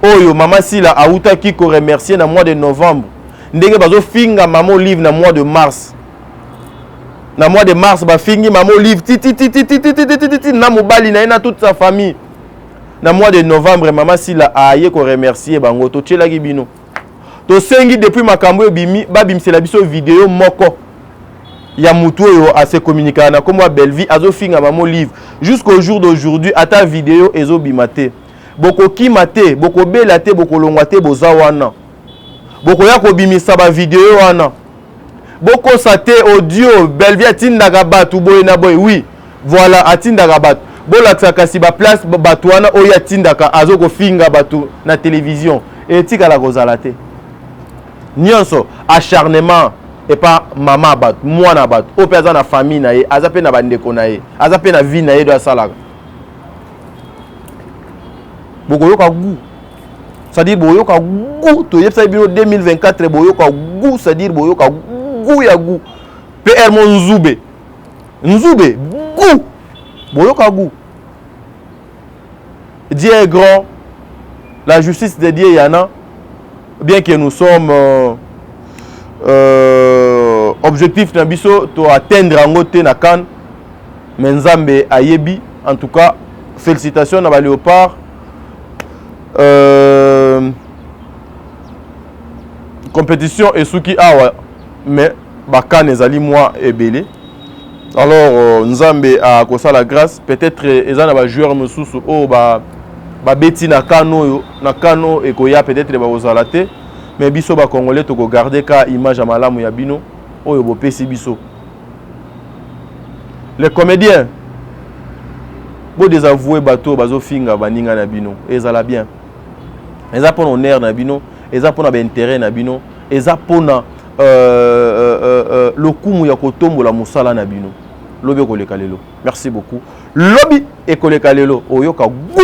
Speaker 3: Oyo mama Sila a uta ki ko remercier na mois de novembre. Ndenge bazo finga maman livre na mois de mars. Na mois de mars ba fingi maman livre ti na mobali na toute sa famille. Na mois de novembre maman Sila a aye ko remercier bango to tielaki bino. To sengi depuis makambo bimi ba bimsela biso vidéo moko ya mutu yo a se communiquer na comme Bellevue azo finga maman livre jusqu'au jour d'aujourd'hui ata vidéo ezo bimate boko kimate boko belate boko longwate boza wana boko ya ko bimisa ba vidéo wana boko sate audio Bellevue atindaka batu boy na boy oui voilà atindaka batu bolakisa kasi ba place batu wana oyo atindaka azo ko finga batu na télévision et tika la kozala te nyonso acharnement et pas maman bat mwana bat o pe aza na famille na ye aza pe na bandeko na ye aza pe na vie na ye do asalaka bokoyoka goût c'est-à-dire boyoka goût to yebisa bino 2024 boyoka goût c'est-à-dire boyoka goût ya goût PR mon nzube goût boyoka goût. Dieu est grand, la justice de Dieu y en a, bien que nous sommes objectifs na biso to atteindre en côté na kan mais nzambe ayebi. En tout cas félicitations à Léopard. Compétition et souki awa mais bakan ezali moi ebele. Alors nzambe a kosa la grâce peut-être ezana ba joueur mususu o ba beti na kano et koya peut-être ba ozala te mais biso ba congolais to ko garder ka image à malamu ya bino oyo bo pesi biso. Les comédiens bo désavouer bateau bazo finga baninga na bino ezala bien. Eza pona honneur na bino, eza pona ba intérêt na bino, eza pona lokumu ya kotombola musala na bino. Lobi koleka lelo. Merci beaucoup. Lobi et koleka lelo oyoka goût.